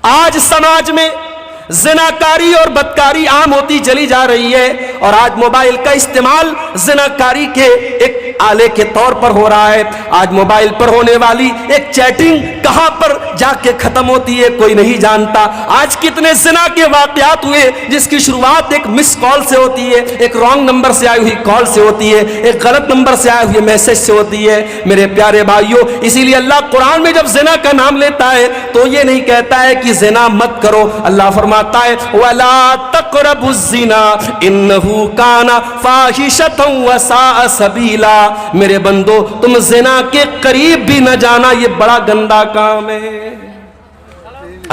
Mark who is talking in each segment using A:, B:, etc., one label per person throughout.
A: آج سماج میں زناکاری اور بدکاری عام ہوتی چلی جا رہی ہے، اور آج موبائل کا استعمال زناکاری کے ایک آلے کے طور پر ہو رہا ہے۔ آج موبائل پر ہونے والی ایک چیٹنگ کہاں پر جا کے ختم ہوتی ہے کوئی نہیں جانتا۔ آج کتنے زنا کے واقعات ہوئے جس کی شروعات ایک مس کال سے ہوتی ہے، ایک رانگ نمبر سے آئی ہوئی کال سے ہوتی ہے، ایک غلط نمبر سے آئے ہوئے میسج سے ہوتی ہے۔ میرے پیارے بھائیوں، اسی لیے اللہ قرآن میں جب زنا کا نام لیتا ہے تو یہ نہیں کہتا ہے کہ زنا مت کرو، اللہ فرماتا ہے وَلَا تَقْرَبُوا الزِّنَا إِنَّهُ كَانَ فَاحِشَةً وَسَاءَ سَبِيلًا، میرے بندو تم زنا کے قریب بھی نہ جانا، یہ بڑا گندا کام ہے۔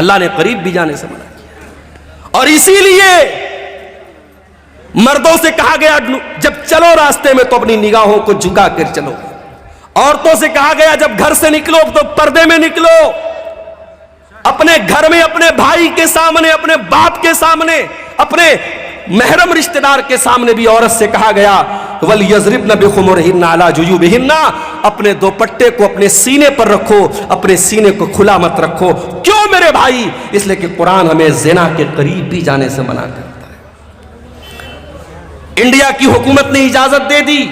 A: اللہ نے قریب بھی جانے سے منع کیا، اور اسی لیے مردوں سے کہا گیا جب چلو راستے میں تو اپنی نگاہوں کو جھکا کر چلو، عورتوں سے کہا گیا جب گھر سے نکلو تو پردے میں نکلو، اپنے گھر میں اپنے بھائی کے سامنے، اپنے باپ کے سامنے، اپنے محرم رشتہ دار کے سامنے بھی عورت سے کہا گیا وَلْيَضْرِبْنَ بِخُمُرِهِنَّ عَلَى جُيُوبِهِنَّ، اپنے دوپٹے کو اپنے سینے پر رکھو، اپنے سینے کو کھلا مت رکھو۔ کیوں میرے بھائی؟ اس لیے کہ قرآن ہمیں زنا کے قریب بھی جانے سے منع کرتا ہے۔ انڈیا کی حکومت نے اجازت دے دی،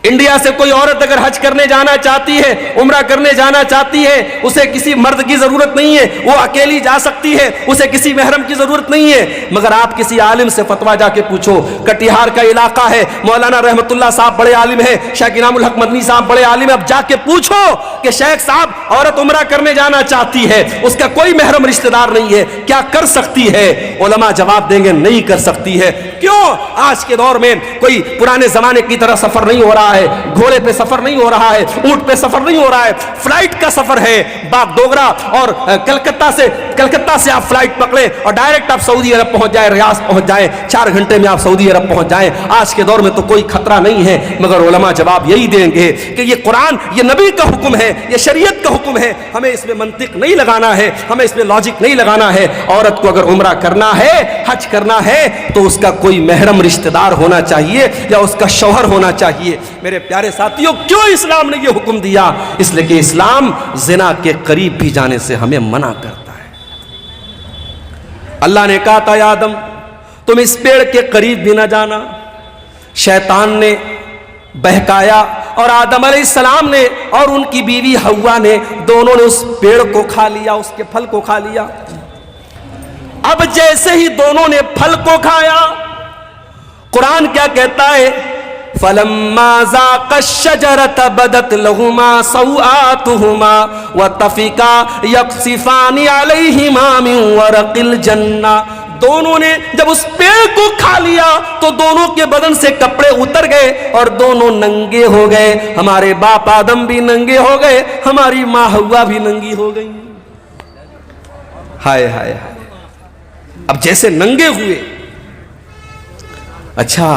A: انڈیا سے کوئی عورت اگر حج کرنے جانا چاہتی ہے، عمرہ کرنے جانا چاہتی ہے، اسے کسی مرد کی ضرورت نہیں ہے، وہ اکیلی جا سکتی ہے، اسے کسی محرم کی ضرورت نہیں ہے۔ مگر آپ کسی عالم سے فتویٰ جا کے پوچھو، کٹیہار کا علاقہ ہے، مولانا رحمت اللہ صاحب بڑے عالم ہیں، شیخ انعام الحق مدنی صاحب بڑے عالم ہیں، اب جا کے پوچھو کہ شیخ صاحب عورت عمرہ کرنے جانا چاہتی ہے، اس کا کوئی محرم رشتہ دار نہیں ہے، کیا کر سکتی ہے؟ علماء جواب دیں گے نہیں کر سکتی ہے۔ کیوں؟ آج کے دور میں کوئی پرانے زمانے کی طرح سفر نہیں ہو رہا ہے، گھوڑے پہ سفر نہیں ہو رہا ہے، اونٹ پہ سفر نہیں ہو رہا ہے، فلائٹ کا سفر ہے۔ باغ ڈوگرا اور کلکتہ سے آپ فلائٹ پکڑیں اور ڈائریکٹ آپ سعودی عرب پہنچ جائیں، ریاض پہنچ جائیں، 4 گھنٹے میں آپ سعودی عرب پہنچ جائیں۔ آج کے دور میں تو کوئی خطرہ نہیں ہے، مگر علماء جواب یہی دیں گے کہ یہ قرآن، یہ نبی کا حکم ہے، یہ شریعت کا حکم ہے، ہمیں اس میں منطق نہیں لگانا ہے، ہمیں اس میں لاجک نہیں لگانا ہے۔ عورت کو اگر عمرہ کرنا ہے، حج کرنا ہے تو اس کا کوئی محرم رشتہ دار ہونا چاہیے یا اس کا شوہر ہونا چاہیے۔ میرے پیارے ساتھیوں، کیوں اسلام نے یہ حکم دیا؟ اس لیے کہ اسلام زنا کے قریب بھی جانے سے ہمیں منع کرتا ہے۔ اللہ نے کہا تھا یا آدم تم اس پیڑ کے قریب بھی نہ جانا، شیطان نے بہکایا اور آدم علیہ السلام نے اور ان کی بیوی حوا نے دونوں نے اس پیڑ کو کھا لیا، اس کے پھل کو کھا لیا۔ اب جیسے ہی دونوں نے پھل کو کھایا، قرآن کیا کہتا ہے؟ فَلَمَّا ذَاقَا الشَّجَرَةَ بَدَتْ لَهُمَا سَوْآتُهُمَا وَطَفِقَا يَقْصِفَانِ عَلَيْهِمَا مِنْ وَرَقِ الْجَنَّةِ، دونوں نے جب اس پیڑ کو کھا لیا تو دونوں کے بدن سے کپڑے اتر گئے اور دونوں ننگے ہو گئے۔ ہمارے باپ آدم بھی ننگے ہو گئے، ہماری ماں حوا بھی ننگی ہو گئی۔ ہائے ہائے ہائے، اب جیسے ننگے ہوئے، اچھا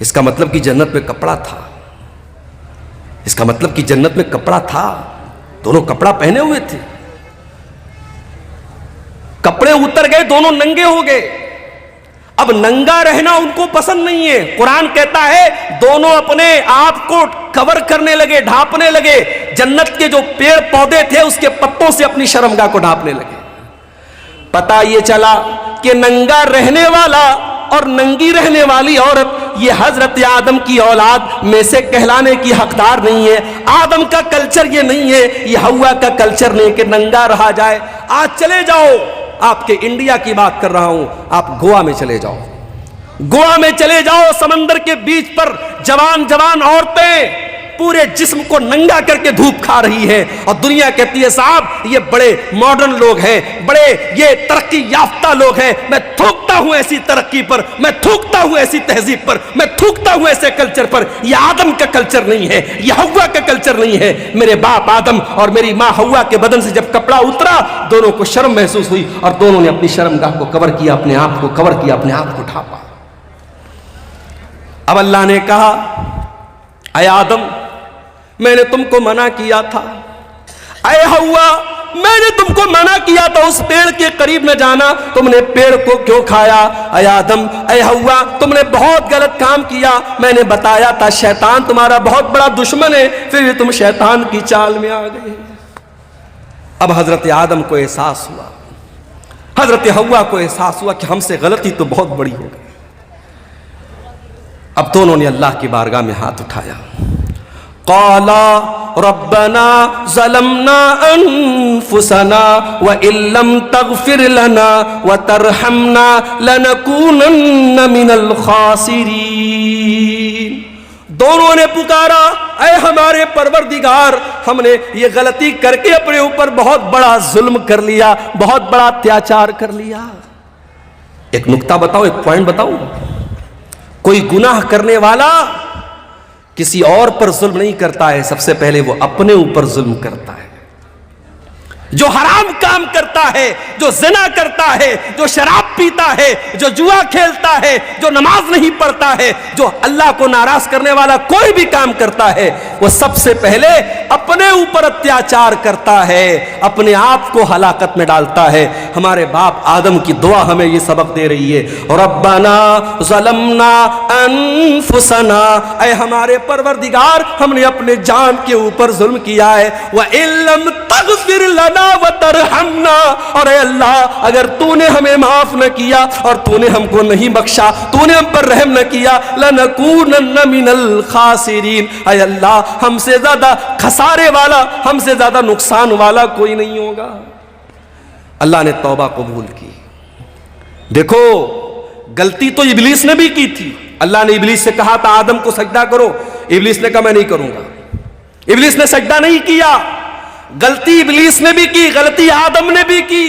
A: اس کا مطلب کہ جنت میں کپڑا تھا، اس کا مطلب کہ جنت میں کپڑا تھا، دونوں کپڑا پہنے ہوئے تھے، کپڑے اتر گئے، دونوں ننگے ہو گئے۔ اب ننگا رہنا ان کو پسند نہیں ہے۔ قرآن کہتا ہے دونوں اپنے آپ کو کور کرنے لگے، ڈھانپنے لگے، جنت کے جو پیڑ پودے تھے اس کے پتوں سے اپنی شرمگاہ کو ڈھانپنے لگے۔ پتہ یہ چلا کہ ننگا رہنے والا اور ننگی رہنے والی عورت یہ حضرت آدم کی اولاد میں سے کہلانے کی حقدار نہیں ہے۔ آدم کا کلچر یہ نہیں ہے، یہ حوا کا کلچر نہیں کہ ننگا رہا جائے۔ آج چلے جاؤ، آپ کے انڈیا کی بات کر رہا ہوں، آپ گوا میں چلے جاؤ، گوا میں چلے جاؤ، سمندر کے بیچ پر جوان جوان عورتیں پورے جسم کو ننگا کر کے دھوپ کھا رہی ہے، اور دنیا کہتی ہے صاحب یہ بڑے ماڈرن لوگ ہیں، بڑے یہ ترقی یافتہ لوگ ہیں۔ میں تھوکتا ہوں ایسی ترقی پر، میں تھوکتا ہوں ایسی تہذیب پر، میں تھوکتا ہوں ایسے کلچر پر۔ یہ آدم کا کلچر نہیں ہے، یہ حوا کا کلچر نہیں ہے۔ میرے باپ آدم اور میری ماں حوا کے بدن سے جب کپڑا اترا، دونوں کو شرم محسوس ہوئی اور دونوں نے اپنی شرمگاہ کو کور کیا، اپنے آپ کو کور کیا، اپنے آپ کو ڈھانپا۔ اب اللہ نے کہا اے آدم میں نے تم کو منع کیا تھا، اے حوا میں نے تم کو منع کیا تھا اس پیڑ کے قریب نہ جانا، تم نے پیڑ کو کیوں کھایا؟ اے آدم اے حوا تم نے بہت غلط کام کیا، میں نے بتایا تھا شیطان تمہارا بہت بڑا دشمن ہے، پھر بھی تم شیطان کی چال میں آ گئے۔ اب حضرت آدم کو احساس ہوا، حضرت حوا کو احساس ہوا کہ ہم سے غلطی تو بہت بڑی ہو گئی۔ اب دونوں نے اللہ کی بارگاہ میں ہاتھ اٹھایا، قالا ربنا ظلمنا انفسنا وان لم تغفر لنا وترحمنا لنكونن من الخاسرین۔ دونوں نے پکارا، اے ہمارے پروردگار، ہم نے یہ غلطی کر کے اپنے اوپر بہت بڑا ظلم کر لیا، بہت بڑا اتیاچار کر لیا۔ ایک نکتہ بتاؤ، ایک پوائنٹ بتاؤ، کوئی گناہ کرنے والا کسی اور پر ظلم نہیں کرتا ہے، سب سے پہلے وہ اپنے اوپر ظلم کرتا ہے۔ جو حرام کام کرتا ہے، جو زنا کرتا ہے، جو شراب پیتا ہے، جو جوا کھیلتا ہے، جو نماز نہیں پڑھتا ہے، جو اللہ کو ناراض کرنے والا کوئی بھی کام کرتا ہے، وہ سب سے پہلے اپنے اوپر اتیاچار کرتا ہے، اپنے آپ کو ہلاکت میں ڈالتا ہے۔ ہمارے باپ آدم کی دعا ہمیں یہ سبق دے رہی ہے، ربنا ظلمنا انفسنا، اے ہمارے پروردگار، ہم نے اپنے جان کے اوپر ظلم کیا ہے، وَإِن لَّمْ تَغْفِرْ لَنَا وَتَرْحَمْنَا، اور اے اللہ اگر تو نے ہمیں معاف نہ کیا اور تو نے ہم کو نہیں بخشا، تو نے ہم پر رحم نہ کیا، لَنَكُونَنَّ مِنَ الْخَاسِرِينَ، اے اللہ ہم سے زیادہ خسارے والا، ہم سے زیادہ نقصان والا کوئی نہیں ہوگا۔ اللہ نے توبہ قبول کی۔ دیکھو غلطی تو ابلیس نے بھی کی تھی، اللہ نے ابلیس سے کہا تھا آدم کو سجدہ کرو، ابلیس نے کہا میں نہیں کروں گا، ابلیس نے سجدہ نہیں کیا۔ غلطی ابلیس نے بھی کی، غلطی آدم نے بھی کی،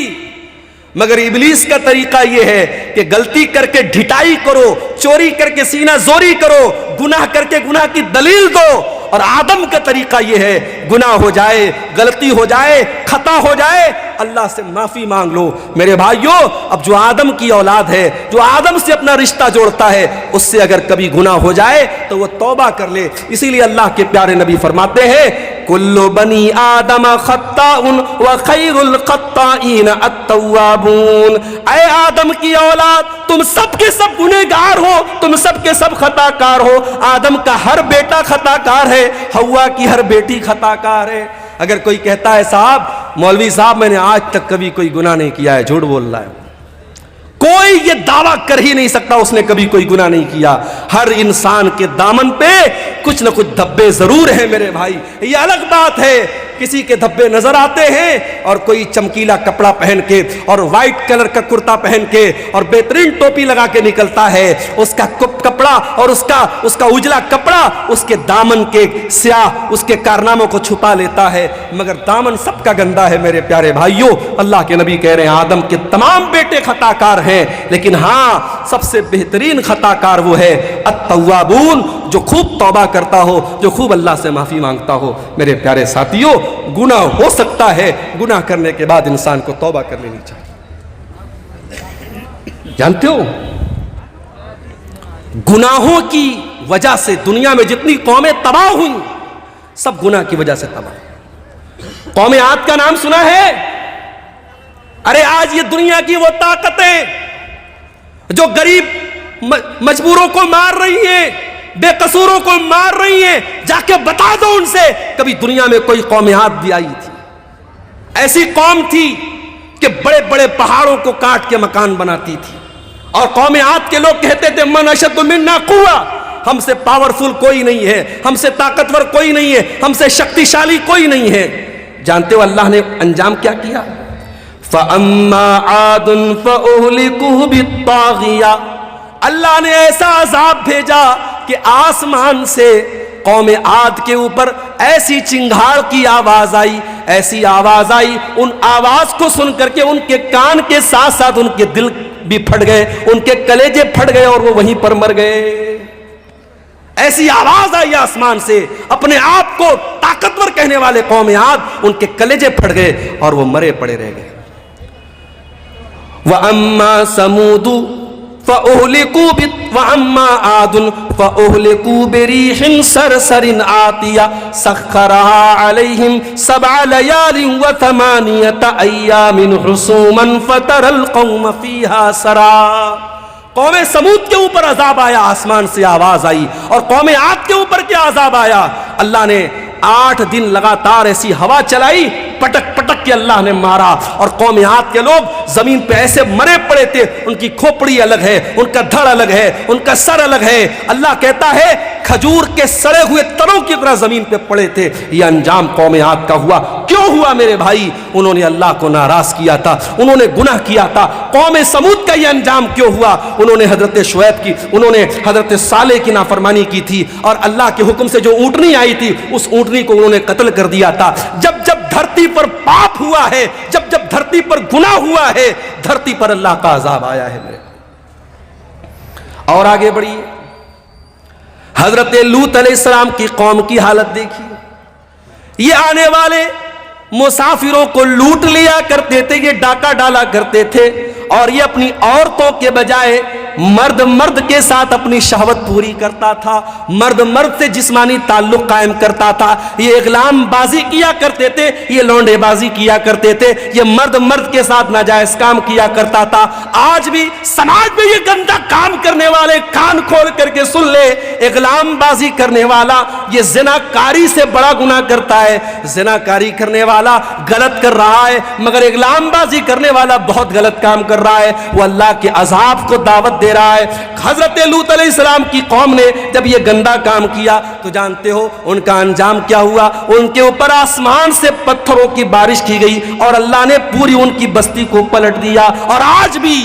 A: مگر ابلیس کا طریقہ یہ ہے کہ غلطی کر کے ڈھٹائی کرو، چوری کر کے سینہ زوری کرو، گناہ کر کے گناہ کی دلیل دو، اور آدم کا طریقہ یہ ہے گناہ ہو جائے، غلطی ہو جائے، خطا ہو جائے، اللہ سے معافی مانگ لو۔ میرے بھائیوں، اب جو آدم کی اولاد ہے، جو آدم سے اپنا رشتہ جوڑتا ہے، اس سے اگر کبھی گناہ ہو جائے تو وہ توبہ کر لے۔ اسی لیے اللہ کے پیارے نبی فرماتے ہیں کل بنی آدم خطاء وخیر الخطائین التوابون، اے آدم کی اولاد تم سب کے سب گنہگار ہو، تم سب کے سب خطا کار ہو۔ آدم کا ہر بیٹا خطا کار ہے، حوا کی ہر بیٹی خطا کار ہے۔ اگر کوئی کہتا ہے صاحب مولوی صاحب میں نے آج تک کبھی کوئی گناہ نہیں کیا ہے، جھوٹ بول رہا ہے۔ کوئی یہ دعویٰ کر ہی نہیں سکتا اس نے کبھی کوئی گناہ نہیں کیا۔ ہر انسان کے دامن پہ کچھ نہ کچھ دھبے ضرور ہیں میرے بھائی، یہ الگ بات ہے۔ کسی کے دھبے نظر آتے ہیں اور کوئی چمکیلا کپڑا پہن کے اور وائٹ کلر کا کرتا پہن کے اور بہترین ٹوپی لگا کے نکلتا ہے، اس کا کپڑا اور اس کا اجلا کپڑا اس کے دامن کے سیاہ اس کے کارناموں کو چھپا لیتا ہے، مگر دامن سب کا گندا ہے میرے پیارے بھائیوں۔ اللہ کے نبی کہہ رہے ہیں آدم کے تمام بیٹے خطا کار ہیں، لیکن ہاں سب سے بہترین خطا کار وہ ہے التوابون، جو خوب توبہ کرتا ہو، جو خوب اللہ سے معافی مانگتا ہو۔ میرے پیارے ساتھیوں، گناہ ہو سکتا ہے، گناہ کرنے کے بعد انسان کو توبہ کر لینی چاہیے۔ جانتے ہو گناہوں کی وجہ سے دنیا میں جتنی قومیں تباہ ہوئیں سب گناہ کی وجہ سے تباہ۔ قوم عاد کا نام سنا ہے؟ ارے آج یہ دنیا کی وہ طاقتیں جو غریب مجبوروں کو مار رہی ہیں، بے قصوروں کو مار رہی ہیں، جا کے بتا دو ان سے کبھی دنیا میں کوئی قوم عاد بھی آئی تھی؟ ایسی قوم تھی کہ بڑے بڑے پہاڑوں کو کاٹ کے مکان بناتی تھی، اور قوم عاد کے لوگ کہتے تھے من اشد منا قوہ، ہم سے پاورفل کوئی نہیں ہے، ہم سے طاقتور کوئی نہیں ہے، ہم سے شکتیشالی کوئی نہیں ہے۔ جانتے ہو اللہ نے انجام کیا کیا؟ فَأَمَّا عَادٌ فَأُهْلِكُوا بِالطَّاغِيَةِ، اللہ نے ایسا عذاب بھیجا کہ آسمان سے قوم عاد کے اوپر ایسی چنگھاڑ کی آواز آئی، ایسی آواز آئی، ان آواز کو سن کر کے ان کے کان کے ساتھ ساتھ ان کے دل بھی پھٹ گئے، ان کے کلیجے پھٹ گئے اور وہ وہیں پر مر گئے۔ ایسی آواز آئی آسمان سے، اپنے آپ کو طاقتور کہنے والے قوم عاد ان کے کلیجے پھٹ گئے اور وہ مرے پڑے رہ گئے۔ وَأَمَّا ثَمُودُ وَأَمَّا عَادٌ فَأُهْلِكُوا بِرِيحٍ صَرْصَرٍ عَاتِيَةٍ سَخَّرَهَا عَلَيْهِمْ 7 لَيَالٍ و8 أَيَّامٍ حُسُومًا فَتَرَى الْقَوْمَ فِيهَا سَرَعًا۔ قوم سمود کے اوپر عذاب آیا، آسمان سے آواز آئی، اور قوم عاد کے اوپر کیا عذاب آیا؟ اللہ نے 8 دن لگاتار ایسی ہوا چلائی پٹک پٹک کے اللہ نے مارا، اور قوم عاد کے لوگ زمین پہ ایسے مرے پڑے تھے، ان کی کھوپڑی الگ ہے، ان کا دھڑ الگ ہے، ان کا سر الگ ہے۔ اللہ کہتا ہے کھجور کے سڑے ہوئے تنوں کی طرح زمین پہ پڑے تھے۔ یہ انجام قوم عاد کا ہوا۔ کیوں ہوا میرے بھائی؟ انہوں نے اللہ کو ناراض کیا تھا، انہوں نے گناہ کیا تھا۔ قوم سمود کا یہ انجام کیوں ہوا؟ انہوں نے حضرت شعیب کی، انہوں نے حضرت صالح کی نافرمانی کی تھی، اور اللہ کے حکم سے جو اونٹنی آئی تھی اس اونٹنی کو انہوں نے قتل کر دیا تھا۔ جب جب دھرتی پر پاپ ہوا ہے، جب جب دھرتی پر گناہ ہوا ہے، دھرتی پر اللہ کا عذاب آیا ہے میرے۔ اور آگے بڑھیے، حضرت لوط علیہ السلام کی قوم کی حالت دیکھیے۔ یہ آنے والے مسافروں کو لوٹ لیا کرتے تھے، یہ ڈاکہ ڈالا کرتے تھے، اور یہ اپنی عورتوں کے بجائے مرد کے ساتھ اپنی شہوت پوری کرتا تھا، مرد سے جسمانی تعلق قائم کرتا تھا۔ یہ اغلام بازی کیا کرتے تھے، یہ لونڈے بازی کیا کرتے تھے، یہ مرد کے ساتھ ناجائز کام کیا کرتا تھا۔ آج بھی سماج میں یہ گندا کام کرنے والے کان کھول کر کے سن لے، اغلام بازی کرنے والا یہ زناکاری سے بڑا گناہ کرتا ہے۔ زناکاری کرنے والا غلط کر رہا ہے، مگر اغلام بازی کرنے والا بہت غلط کام کر رہا ہے، وہ اللہ کے عذاب کو دعوت دے رہا ہے۔ حضرت لوط علیہ السلام کی قوم نے جب یہ گندا کام کیا تو جانتے ہو ان کا انجام کیا ہوا؟ ان کے اوپر آسمان سے پتھروں کی بارش کی گئی، اور اللہ نے پوری ان کی بستی کو پلٹ دیا۔ اور آج بھی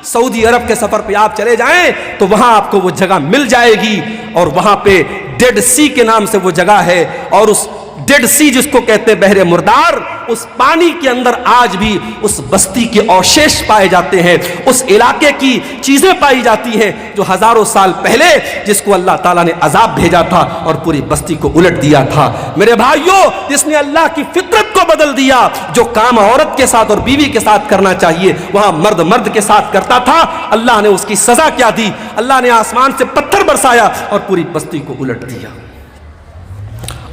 A: سعودی عرب کے سفر پہ آپ چلے جائیں تو وہاں آپ کو وہ جگہ مل جائے گی، اور وہاں پہ ڈیڈ سی کے نام سے وہ جگہ ہے، اور اس ڈیڈ سی جس کو کہتے ہیں بحر مردار، اس پانی کے اندر آج بھی اس بستی کے اوشیش پائے جاتے ہیں، اس علاقے کی چیزیں پائی جاتی ہیں جو ہزاروں سال پہلے جس کو اللہ تعالیٰ نے عذاب بھیجا تھا اور پوری بستی کو الٹ دیا تھا۔ میرے بھائیوں، جس نے اللہ کی فطرت کو بدل دیا، جو کام عورت کے ساتھ اور بیوی کے ساتھ کرنا چاہیے وہاں مرد کے ساتھ کرتا تھا، اللہ نے اس کی سزا کیا دی؟ اللہ نے آسمان سے پتھر برسایا اور پوری بستی کو الٹ دیا۔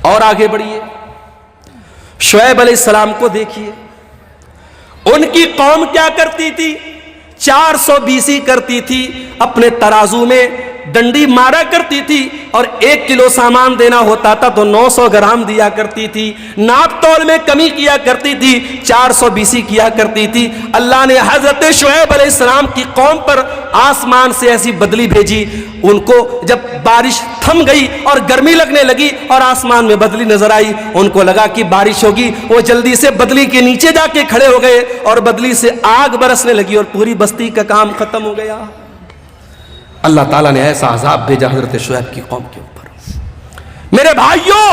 A: اور آگے بڑھیے، شعیب علیہ السلام کو دیکھیے، ان کی قوم کیا کرتی تھی؟ 420 کرتی تھی، اپنے ترازو میں ڈنڈی مارا کرتی تھی، اور 1 کلو سامان دینا ہوتا تھا تو 900 گرام دیا کرتی تھی، ناپ تول میں کمی کیا کرتی تھی، 420 کیا کرتی تھی۔ اللہ نے حضرت شعیب علیہ السلام کی قوم پر آسمان سے ایسی بدلی بھیجی، ان کو جب بارش تھم گئی اور گرمی لگنے لگی اور آسمان میں بدلی نظر آئی، ان کو لگا کہ بارش ہوگی، وہ جلدی سے بدلی کے نیچے جا کے کھڑے ہو گئے، اور بدلی سے آگ برسنے لگی اور پوری بستی کا کام ختم ہو گیا۔ اللہ تعالیٰ نے ایسا عذاب بھیجا حضرت شعیب کی قوم کے اوپر۔ میرے بھائیوں،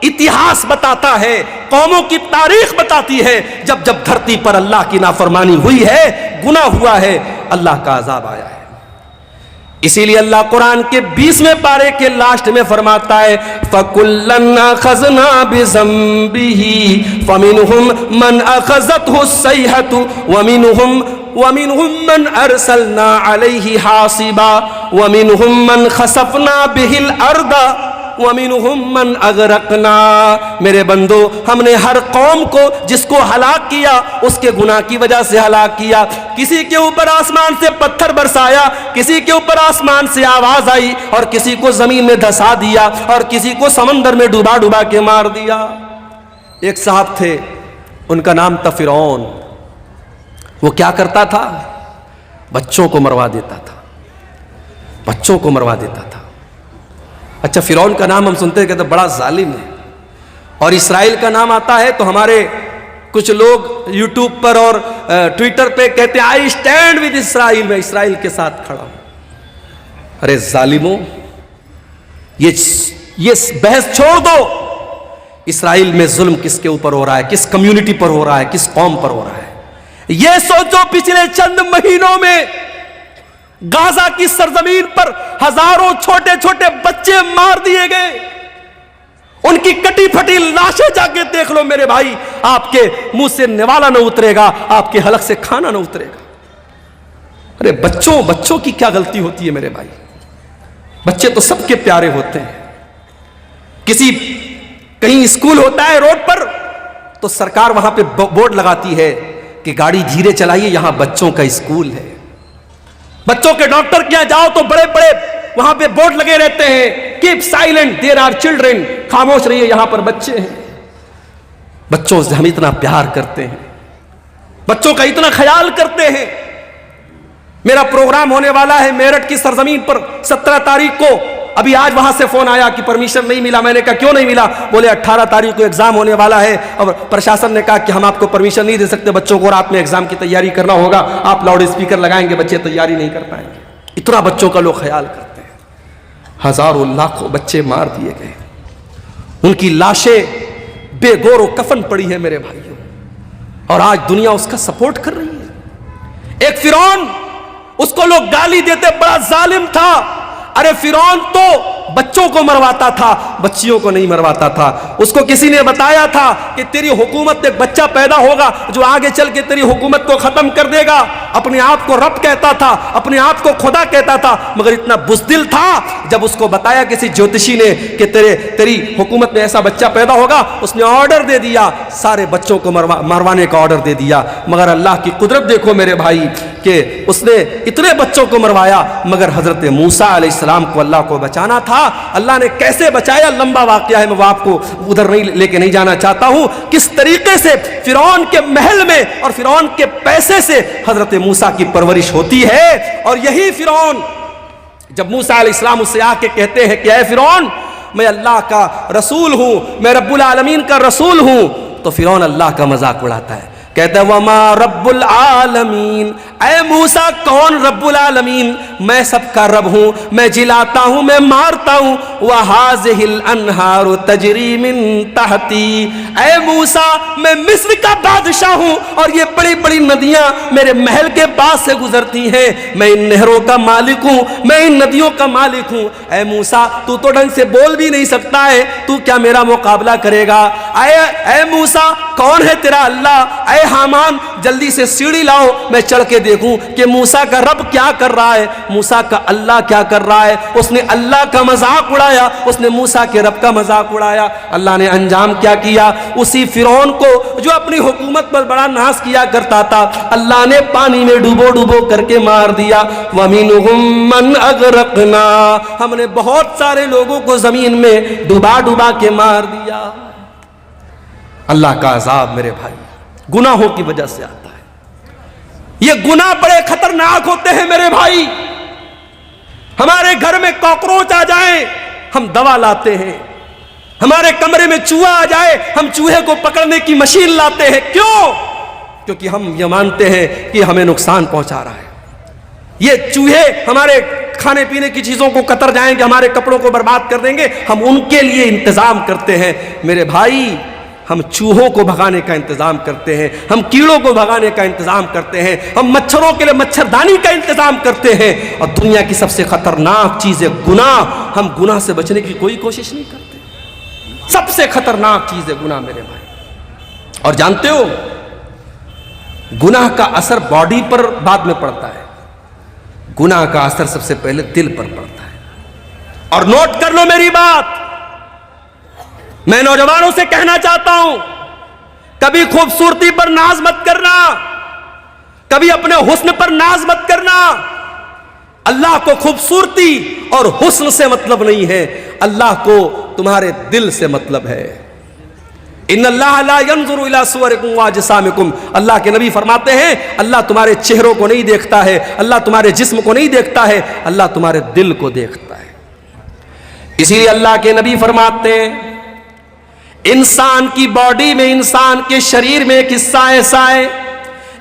A: اتہاس بتاتا ہے، قوموں کی تاریخ بتاتی ہے، جب جب دھرتی پر اللہ کی نافرمانی ہوئی ہے، گناہ ہوا ہے، اللہ کا عذاب آیا ہے۔ اسی لیے اللہ قرآن کے 20ویں پارے کے لاسٹ میں فرماتا ہے فَكُلًّا أَخَذْنَا بِذَنبِهِ فَمِنْهُمْ مَنْ أَخَذَتْهُ الصَّيْحَةُ وَمِنْهُمْ مَنْ أَرْسَلْنَا عَلَيْهِ حَاصِبًا وَمِنْهُمْ مَنْ خَسَفْنَا بِهِ الْأَرْضَ وَمِنْهُمْ مَنْ أَغْرَقْنَا۔ میرے بندو، ہم نے ہر قوم کو جس کو ہلاک کیا اس کے گناہ کی وجہ سے ہلاک کیا۔ کسی کے اوپر آسمان سے پتھر برسایا، کسی کے اوپر آسمان سے آواز آئی، اور کسی کو زمین میں دھسا دیا، اور کسی کو سمندر میں ڈوبا کے مار دیا۔ ایک صاحب تھے، ان کا نام تھا فرعون۔ وہ کیا کرتا تھا؟ بچوں کو مروا دیتا تھا، بچوں کو مروا دیتا تھا۔ اچھا، فرعون کا نام ہم سنتے ہیں کہ بڑا ظالم ہے، اور اسرائیل کا نام آتا ہے تو ہمارے کچھ لوگ یوٹیوب پر اور ٹویٹر پہ کہتے ہیں آئی اسٹینڈ ود اسرائیل، میں اسرائیل کے ساتھ کھڑا ہوں۔ ارے ظالموں، یہ بحث چھوڑ دو، اسرائیل میں ظلم کس کے اوپر ہو رہا ہے، کس کمیونٹی پر ہو رہا ہے، کس قوم پر ہو رہا ہے؟ یہ سوچو، پچھلے چند مہینوں میں غازہ کی سرزمین پر ہزاروں چھوٹے چھوٹے بچے مار دیے گئے، ان کی کٹی پھٹی لاشیں جا کے دیکھ لو میرے بھائی، آپ کے منہ سے نوالا نہ اترے گا، آپ کے حلق سے کھانا نہ اترے گا۔ ارے بچوں کی کیا غلطی ہوتی ہے میرے بھائی؟ بچے تو سب کے پیارے ہوتے ہیں۔ کہیں اسکول ہوتا ہے روڈ پر تو سرکار وہاں پہ بورڈ لگاتی ہے کہ گاڑی دھیرے چلائیے، یہاں بچوں کا اسکول ہے۔ بچوں کے ڈاکٹر کے یہاں جاؤ تو بڑے بڑے وہاں پہ بورڈ لگے رہتے ہیں، keep silent there are children, خاموش رہیے یہاں پر بچے ہیں۔ بچوں سے ہم اتنا پیار کرتے ہیں, بچوں کا اتنا خیال کرتے ہیں. میرا پروگرام ہونے والا ہے میرٹھ کی سرزمین پر 17 تاریخ کو. ابھی آج وہاں سے فون آیا کہ پرمیشن نہیں ملا. میں نے کہا کیوں نہیں ملا؟ بولے 18 تاریخ کو ایگزام ہونے والا ہے اور پرشاسن نے کہا کہ ہم آپ کو پرمیشن نہیں دے سکتے, بچوں کو رات میں ایگزام کی تیاری کرنا ہوگا, آپ لاؤڈ اسپیکر لگائیں گے, بچے تیاری نہیں کر پائیں گے. اتنا بچوں کا لوگ خیال کرتے ہیں. ہزاروں لاکھوں بچے مار دیے گئے, ان کی لاشیں بے گور و کفن پڑی ہے میرے بھائیوں, اور آج دنیا اس کا سپورٹ کر رہی ہے. ایک فرعون, اس کو لوگ گالی دیتے بڑا ظالم تھا. ارے فرعون تو بچوں کو مرواتا تھا, بچیوں کو نہیں مرواتا تھا. اس کو کسی نے بتایا تھا کہ تیری حکومت ایک بچہ پیدا ہوگا جو آگے چل کے تیری حکومت کو ختم کر دے گا. اپنے آپ کو رب کہتا تھا, اپنے آپ کو خدا کہتا تھا, مگر اتنا بزدل تھا. جب اس کو بتایا کسی جوتشی نے کہ تیری حکومت میں ایسا بچہ پیدا ہوگا, اس نے آرڈر دے دیا, سارے بچوں کو مروانے کا آرڈر دے دیا. مگر اللہ کی قدرت دیکھو میرے بھائی کہ اس نے اتنے بچوں کو مروایا, مگر حضرت موسیٰ علیہ السلام کو اللہ کو بچانا تھا. اللہ نے کیسے بچایا لمبا واقعہ ہے, میں وہ آپ کو ادھر نہیں لے کے نہیں جانا چاہتا ہوں. کس طریقے سے فرعون کے محل میں اور فرعون کے پیسے سے حضرت موسیٰ کی پرورش ہوتی ہے. اور یہی فرعون جب موسیٰ علیہ السلام اس سے آ کے کہتے ہیں کہ اے فرعون میں اللہ کا رسول ہوں, میں رب العالمین کا رسول ہوں, تو فرعون اللہ کا مذاق اڑاتا ہے, کہتا ہے وما رب العالمین, اے موسیٰ کون رب العالمین؟ میں سب کا رب ہوں, میں جلاتا ہوں, میں مارتا ہوں. وَهَذِهِ الْأَنْهَارُ تَجْرِي مِن تَحْتِي, اے موسیٰ میں مصر کا بادشاہ ہوں اور یہ بڑی بڑی ندیاں میرے محل کے پاس سے گزرتی ہیں. میں ان نہروں کا مالک ہوں, میں ان ندیوں کا مالک ہوں. اے موسیٰ تو ڈھنگ سے بول بھی نہیں سکتا ہے, تو کیا میرا مقابلہ کرے گا؟ اے موسیٰ کون ہے تیرا اللہ؟ اے حامان جلدی سے سیڑھی لاؤ, میں چڑھ کے دیکھوں کہ موسیٰ کا رب کیا کر رہا ہے, موسیٰ کا اللہ کیا کر رہا ہے. اس نے اللہ کا مذاق اڑایا, اس نے موسیٰ کے رب کا مذاق اڑایا. اللہ نے انجام کیا کیا؟ اسی فرعون کو جو اپنی حکومت پر بڑا ناز کیا کرتا تھا, اللہ نے پانی میں ڈوبو ڈوبو کر کے مار دیا. وَمِنْهُمْ مَنْ أَغْرَقْنَا, ہم نے بہت سارے لوگوں کو زمین میں ڈوبا ڈوبا کے مار دیا. اللہ کا عذاب میرے بھائی گناہوں کی وجہ سے آتا ہے. یہ گناہ بڑے خطرناک ہوتے ہیں میرے بھائی. ہمارے گھر میں کاکروچ آ جائیں ہم دوا لاتے ہیں, ہمارے کمرے میں چوہا آ جائے ہم چوہے کو پکڑنے کی مشین لاتے ہیں. کیوں؟ کیونکہ ہم یہ مانتے ہیں کہ ہمیں نقصان پہنچا رہا ہے. یہ چوہے ہمارے کھانے پینے کی چیزوں کو قطر جائیں گے, ہمارے کپڑوں کو برباد کر دیں گے, ہم ان کے لیے انتظام کرتے ہیں. میرے بھائی ہم چوہوں کو بھگانے کا انتظام کرتے ہیں, ہم کیڑوں کو بھگانے کا انتظام کرتے ہیں, ہم مچھروں کے لیے مچھردانی کا انتظام کرتے ہیں. اور دنیا کی سب سے خطرناک چیز ہے گناہ. ہم گناہ سے بچنے کی کوئی کوشش نہیں کرتے. سب سے خطرناک چیز ہے گناہ میرے بھائی. اور جانتے ہو گناہ کا اثر باڈی پر بعد میں پڑتا ہے, گناہ کا اثر سب سے پہلے دل پر پڑتا ہے. اور نوٹ کر لو میری بات, میں نوجوانوں سے کہنا چاہتا ہوں کبھی خوبصورتی پر ناز مت کرنا, کبھی اپنے حسن پر ناز مت کرنا. اللہ کو خوبصورتی اور حسن سے مطلب نہیں ہے, اللہ کو تمہارے دل سے مطلب ہے. ان اللہ لا ينظر الى صورکم واجسامکم, اللہ کے نبی فرماتے ہیں اللہ تمہارے چہروں کو نہیں دیکھتا ہے, اللہ تمہارے جسم کو نہیں دیکھتا ہے, اللہ تمہارے دل کو دیکھتا ہے. اسی لیے اللہ کے نبی فرماتے ہیں انسان کی باڈی میں, انسان کے شریر میں ایک حصہ ایسا ہے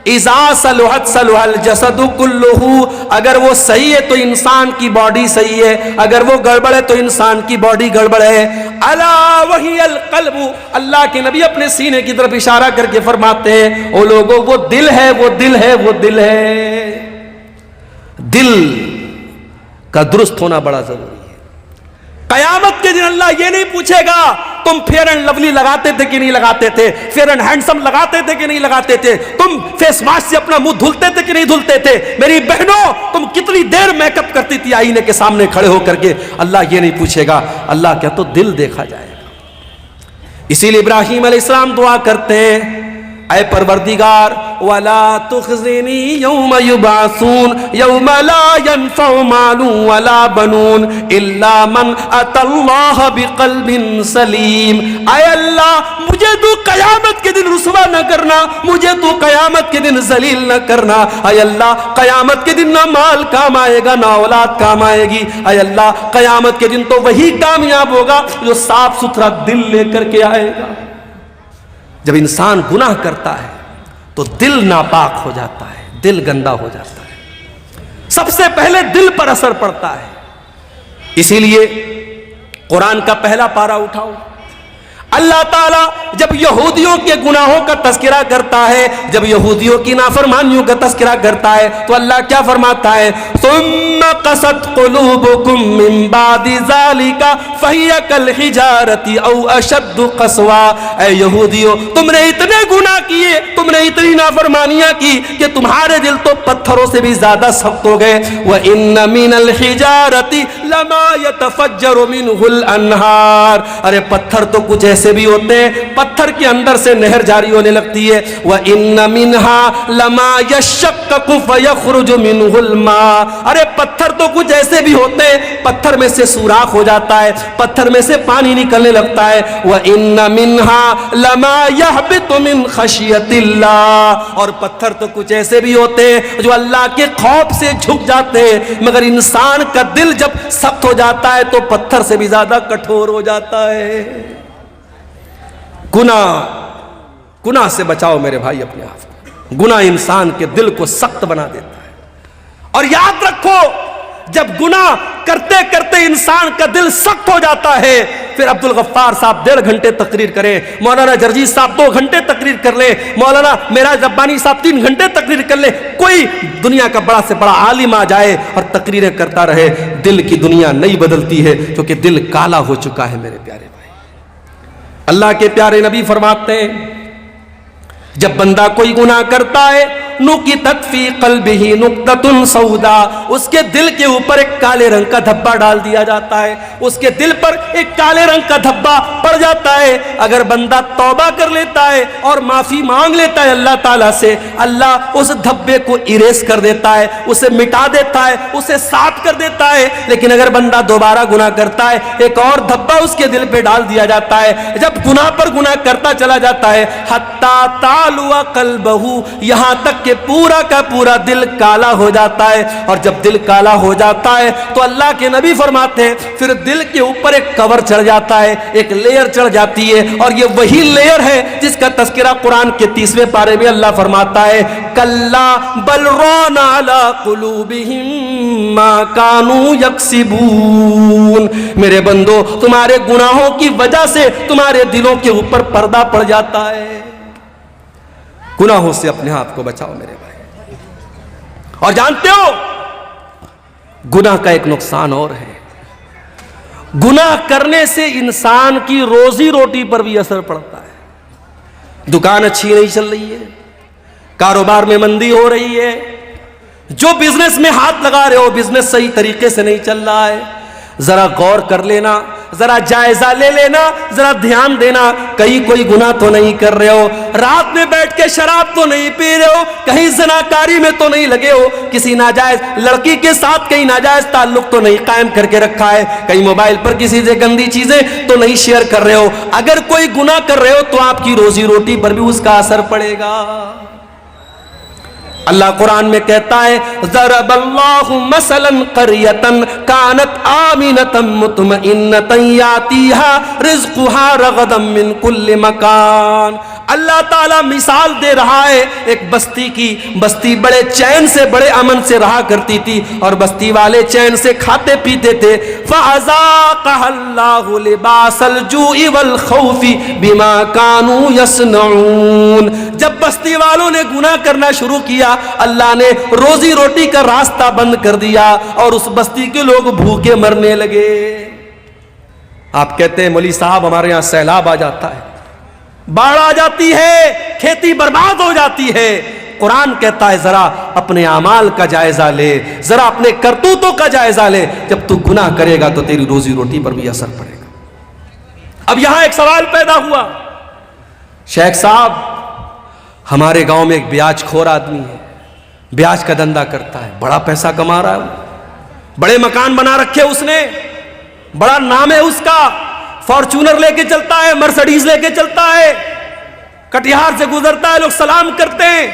A: اذا صلحت صلح الجسد کلہ, اگر وہ صحیح ہے تو انسان کی باڈی صحیح ہے, اگر وہ گڑبڑ ہے تو انسان کی باڈی گڑبڑ ہے. الا وہی القلب, اللہ کے نبی اپنے سینے کی طرف اشارہ کر کے فرماتے ہیں او لوگوں وہ دل ہے, وہ دل ہے, وہ دل ہے. دل کا درست ہونا بڑا ضروری ہے. قیامت کے دن اللہ یہ نہیں پوچھے گا تم فیئر اینڈ لولی لگاتے تھے کہ نہیں لگاتے تھے, فیئر اینڈ ہینڈسم لگاتے تھے کہ نہیں لگاتے تھے, تم فیس ماسک سے اپنا منہ دھلتے تھے کہ نہیں دھلتے تھے. میری بہنوں تم کتنی دیر میک اپ کرتی تھی آئینے کے سامنے کھڑے ہو کر کے, اللہ یہ نہیں پوچھے گا, اللہ کیا تو دل دیکھا جائے گا. اسی لیے ابراہیم علیہ السلام دعا کرتے ہیں اے پروردگار ولا تخزنی یوم یبعثون یوم لا ينفع مال ولا بنون الا من اتى اللہ بقلب سلیم. اے اللہ مجھے تو قیامت کے دن رسوا نہ کرنا, مجھے تو قیامت کے دن ذلیل نہ کرنا. اے اللہ قیامت کے دن نہ مال کام آئے گا نہ اولاد کام آئے گی. اے اللہ قیامت کے دن تو وہی کامیاب ہوگا جو صاف ستھرا دل لے کر کے آئے گا. جب انسان گناہ کرتا ہے تو دل ناپاک ہو جاتا ہے, دل گندا ہو جاتا ہے, سب سے پہلے دل پر اثر پڑتا ہے. اسی لیے قرآن کا پہلا پارہ اٹھاؤ. اللہ تعالیٰ جب یہودیوں کے گناہوں کا تذکرہ کرتا ہے, جب یہودیوں کی نافرمانیوں کا تذکرہ کرتا ہے, تو اللہ کیا فرماتا ہے؟ ثم قست قلوبکم من بعد ذالک فہی کالحجارۃ او اشد قسوا. اے یہودیوں تم نے اتنے گناہ کیے, تم نے اتنی نافرمانیاں کی کہ تمہارے دل تو پتھروں سے بھی زیادہ سخت ہو گئے. وَإِنَّ مِنَ الْحِجَارَةِ لَمَا يَتَفَجَّرُ مِنْهُ الْأَنْهَارُ. ارے پتھر تو کچھ ایسے بھی ہوتے ہیں پتھر کے اندر سے نہر جاری ہونے لگتی ہے. وَإِنَّ مِنْهَا لَمَا يَشَّقَّقُ فَيَخْرُجُ مِنْهُ الْمَاءُ. ارے پتھر تو کچھ ایسے بھی ہوتے ہیں پتھر میں سے سوراخ ہو جاتا ہے, پتھر میں سے پانی نکلنے لگتا ہے. وَإِنَّ مِنْهَا لَمَا يَهْبِطُ مِنْ خَشْيَةِ اللَّهِ. اور پتھر تو کچھ ایسے بھی ہوتے ہیں جو اللہ کے خوف سے جھک جاتے ہیں, مگر انسان کا دل جب سخت ہو جاتا ہے تو پتھر سے بھی زیادہ کٹھور ہو جاتا ہے. گناہ سے بچاؤ میرے بھائی اپنے آپ کو. گناہ انسان کے دل کو سخت بنا دیتا ہے. اور یاد رکھو جب گناہ کرتے کرتے انسان کا دل سخت ہو جاتا ہے, پھر عبد الغفار صاحب 1.5 گھنٹے تقریر کریں, مولانا جرجیز صاحب 2 گھنٹے تقریر کر لیں, مولانا معراج ربانی صاحب 3 گھنٹے تقریر کر لیں, کوئی دنیا کا بڑا سے بڑا عالم آ جائے اور تقریریں کرتا رہے, دل کی دنیا نہیں بدلتی ہے کیونکہ دل کالا ہو چکا ہے میرے پیارے. اللہ کے پیارے نبی فرماتے ہیں جب بندہ کوئی گناہ کرتا ہے نُقِطَتْ فِي قَلْبِهِ نُقْطَةٌ سَوْدَاء, اس کے دل کے اوپر ایک کالے رنگ کا دھبا ڈال دیا جاتا ہے, اس کے دل پر ایک کالے رنگ کا دھبا پڑ جاتا ہے. اگر بندہ توبہ کر لیتا ہے اور معافی مانگ لیتا ہے اللہ تعالیٰ سے, اللہ اس دھبے کو اریز کر دیتا ہے, اسے مٹا دیتا ہے, اسے صاف کر دیتا ہے. لیکن اگر بندہ دوبارہ گناہ کرتا ہے ایک اور دھبا اس کے دل پہ ڈال دیا جاتا ہے. جب گناہ پر گناہ کرتا چلا جاتا ہے حتیٰ تعلو قلبہ, یہاں تک کہ پورا کا پورا دل کالا ہو جاتا ہے. اور جب دل کالا ہو جاتا ہے تو اللہ کے نبی فرماتے ہیں پھر دل کے اوپر ایک کور چڑھ جاتا ہے, ایک لیئر چڑھ جاتی ہے, اور یہ وہی لیئر ہے جس کا تذکرہ قرآن کے 30ویں پارے میں اللہ فرماتا ہے کلا بل ران علی قلوبہم ما کانوا یکسبون. میرے بندو تمہارے گناہوں کی وجہ سے تمہارے دلوں کے اوپر پردہ پڑ جاتا ہے. گناہوں سے اپنے آپ کو بچاؤ میرے بھائی. اور جانتے ہو گناہ کا ایک نقصان اور ہے, گناہ کرنے سے انسان کی روزی روٹی پر بھی اثر پڑتا ہے. دکان اچھی نہیں چل رہی ہے, کاروبار میں مندی ہو رہی ہے, جو بزنس میں ہاتھ لگا رہے ہو بزنس صحیح طریقے سے نہیں چل رہا ہے. ذرا غور کر لینا, ذرا جائزہ لے لینا, ذرا دھیان دینا, کہیں کوئی گناہ تو نہیں کر رہے ہو, رات میں بیٹھ کے شراب تو نہیں پی رہے ہو, کہیں زناکاری میں تو نہیں لگے ہو, کسی ناجائز لڑکی کے ساتھ کہیں ناجائز تعلق تو نہیں قائم کر کے رکھا ہے, کہیں موبائل پر کسی سے گندی چیزیں تو نہیں شیئر کر رہے ہو. اگر کوئی گناہ کر رہے ہو تو آپ کی روزی روٹی پر بھی اس کا اثر پڑے گا. اللہ قرآن میں کہتا ہے ضرب اللہ مثلا قریۃ کانت آمنۃ مطمئنۃ یاتیہا رزقہا رغدا من کل مکان. اللہ تعالیٰ مثال دے رہا ہے ایک بستی کی. بستی بڑے چین سے بڑے امن سے رہا کرتی تھی اور بستی والے چین سے کھاتے پیتے تھے. فَأَذَاقَهَا اللَّهُ لِبَاسَ الْجُوعِ وَالْخَوْفِ بِمَا كَانُوا يَصْنَعُونَ. جب بستی والوں نے گناہ کرنا شروع کیا اللہ نے روزی روٹی کا راستہ بند کر دیا اور اس بستی کے لوگ بھوکے مرنے لگے. آپ کہتے ہیں مولوی صاحب ہمارے یہاں سیلاب آ جاتا ہے, باڑھ آ جاتی ہے, کھیتی برباد ہو جاتی ہے. قرآن کہتا ہے ذرا اپنے اعمال کا جائزہ لے, ذرا اپنے کرتوتوں کا جائزہ لے. جب تو گناہ کرے گا تو تیری روزی روٹی پر بھی اثر پڑے گا. اب یہاں ایک سوال پیدا ہوا, شیخ صاحب ہمارے گاؤں میں ایک بیاج خور آدمی ہے، بیاج کا دھندا کرتا ہے، بڑا پیسہ کما رہا ہے، بڑے مکان بنا رکھے اس نے، بڑا نام ہے اس کا، فارچونر لے کے چلتا ہے، مرسڈیز لے کے چلتا ہے، کٹیہار سے گزرتا ہے، لوگ سلام کرتے ہیں۔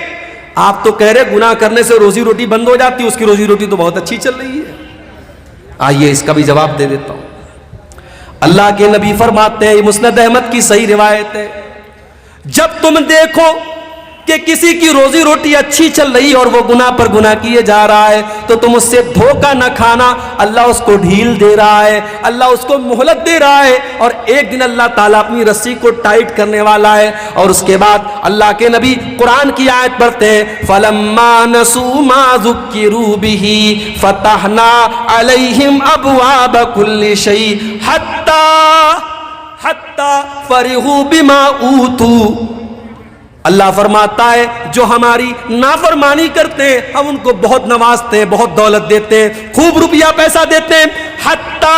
A: آپ تو کہہ رہے گناہ کرنے سے روزی روٹی بند ہو جاتی، اس کی روزی روٹی تو بہت اچھی چل رہی ہے۔ آئیے اس کا بھی جواب دے دیتا ہوں۔ اللہ کے نبی فرماتے ہیں، یہ مسند احمد کی صحیح روایت ہے، جب تم دیکھو کہ کسی کی روزی روٹی اچھی چل رہی اور وہ گناہ پر گناہ کیے جا رہا ہے تو تم اس سے دھوکہ نہ کھانا، اللہ اس کو ڈھیل دے رہا ہے، اللہ اس کو مہلت دے رہا ہے، اور ایک دن اللہ تعالیٰ اپنی رسی کو ٹائٹ کرنے والا ہے۔ اور اس کے بعد اللہ کے نبی قرآن کی آیت پڑھتے ہیں، فَلَمَّا نَسُوا مَا ذُكِّرُوا بِهِ فَتَحْنَا عَلَيْهِمْ أَبْوَابَ كُلِّ شَيْءٍ حَتَّى فَرِحُوا بِمَا أُوتُوا۔ اللہ فرماتا ہے جو ہماری نافرمانی کرتے ہیں ہم ان کو بہت نوازتے ہیں، بہت دولت دیتے ہیں، خوب روپیہ پیسہ دیتے ہیں۔ حتی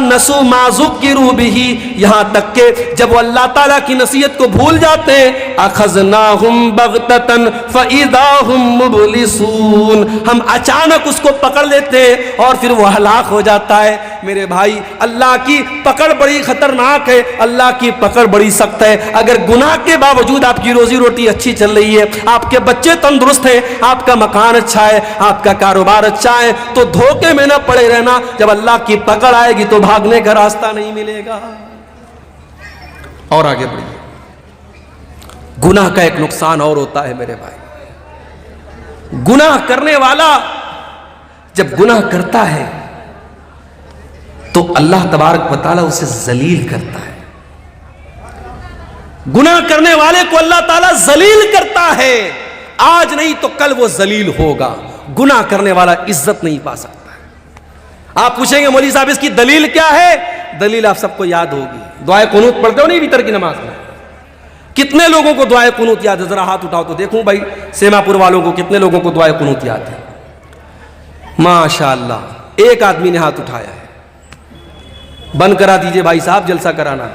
A: نسوا ما ذکروا بہ، یہاں تک کہ جب وہ اللہ تعالیٰ کی نصیحت کو بھول جاتے ہیں، اخذناہم بغتۃ فاذا ہم مبلسون، ہم اچانک اس کو پکڑ لیتے ہیں اور پھر وہ ہلاک ہو جاتا ہے۔ میرے بھائی، اللہ کی پکڑ بڑی خطرناک ہے، اللہ کی پکڑ بڑی سخت ہے۔ اگر گناہ کے باوجود آپ کی روزی روٹی اچھی چل رہی ہے، آپ کے بچے تندرست ہیں، آپ کا مکان اچھا ہے، آپ کا کاروبار اچھا ہے، تو دھوکے میں نہ پڑے رہنا، جب اللہ کی پکڑ آئے گی تو بھاگنے کا راستہ نہیں ملے گا۔ اور آگے بڑھیے، گناہ کا ایک نقصان اور ہوتا ہے میرے بھائی، گناہ کرنے والا جب گناہ کرتا ہے تو اللہ تبارک و تعالیٰ اسے ذلیل کرتا ہے۔ گناہ کرنے والے کو اللہ تعالیٰ ذلیل کرتا ہے، آج نہیں تو کل وہ ذلیل ہوگا۔ گناہ کرنے والا عزت نہیں پا سکتا ہے۔ آپ پوچھیں گے مولوی صاحب اس کی دلیل کیا ہے؟ دلیل آپ سب کو یاد ہوگی، دعائے قنوت پڑھتے ہو نہیں وتر کی نماز میں؟ کتنے لوگوں کو دعائے قنوت یاد ہے؟ ذرا ہاتھ اٹھاؤ تو دیکھوں بھائی، سیما پور والوں کو کتنے لوگوں کو دعائے قنوت یاد ہے؟ ماشاءاللہ، ایک آدمی نے ہاتھ اٹھایا ہے۔ بند کرا دیجئے بھائی صاحب، جلسہ کرانا۔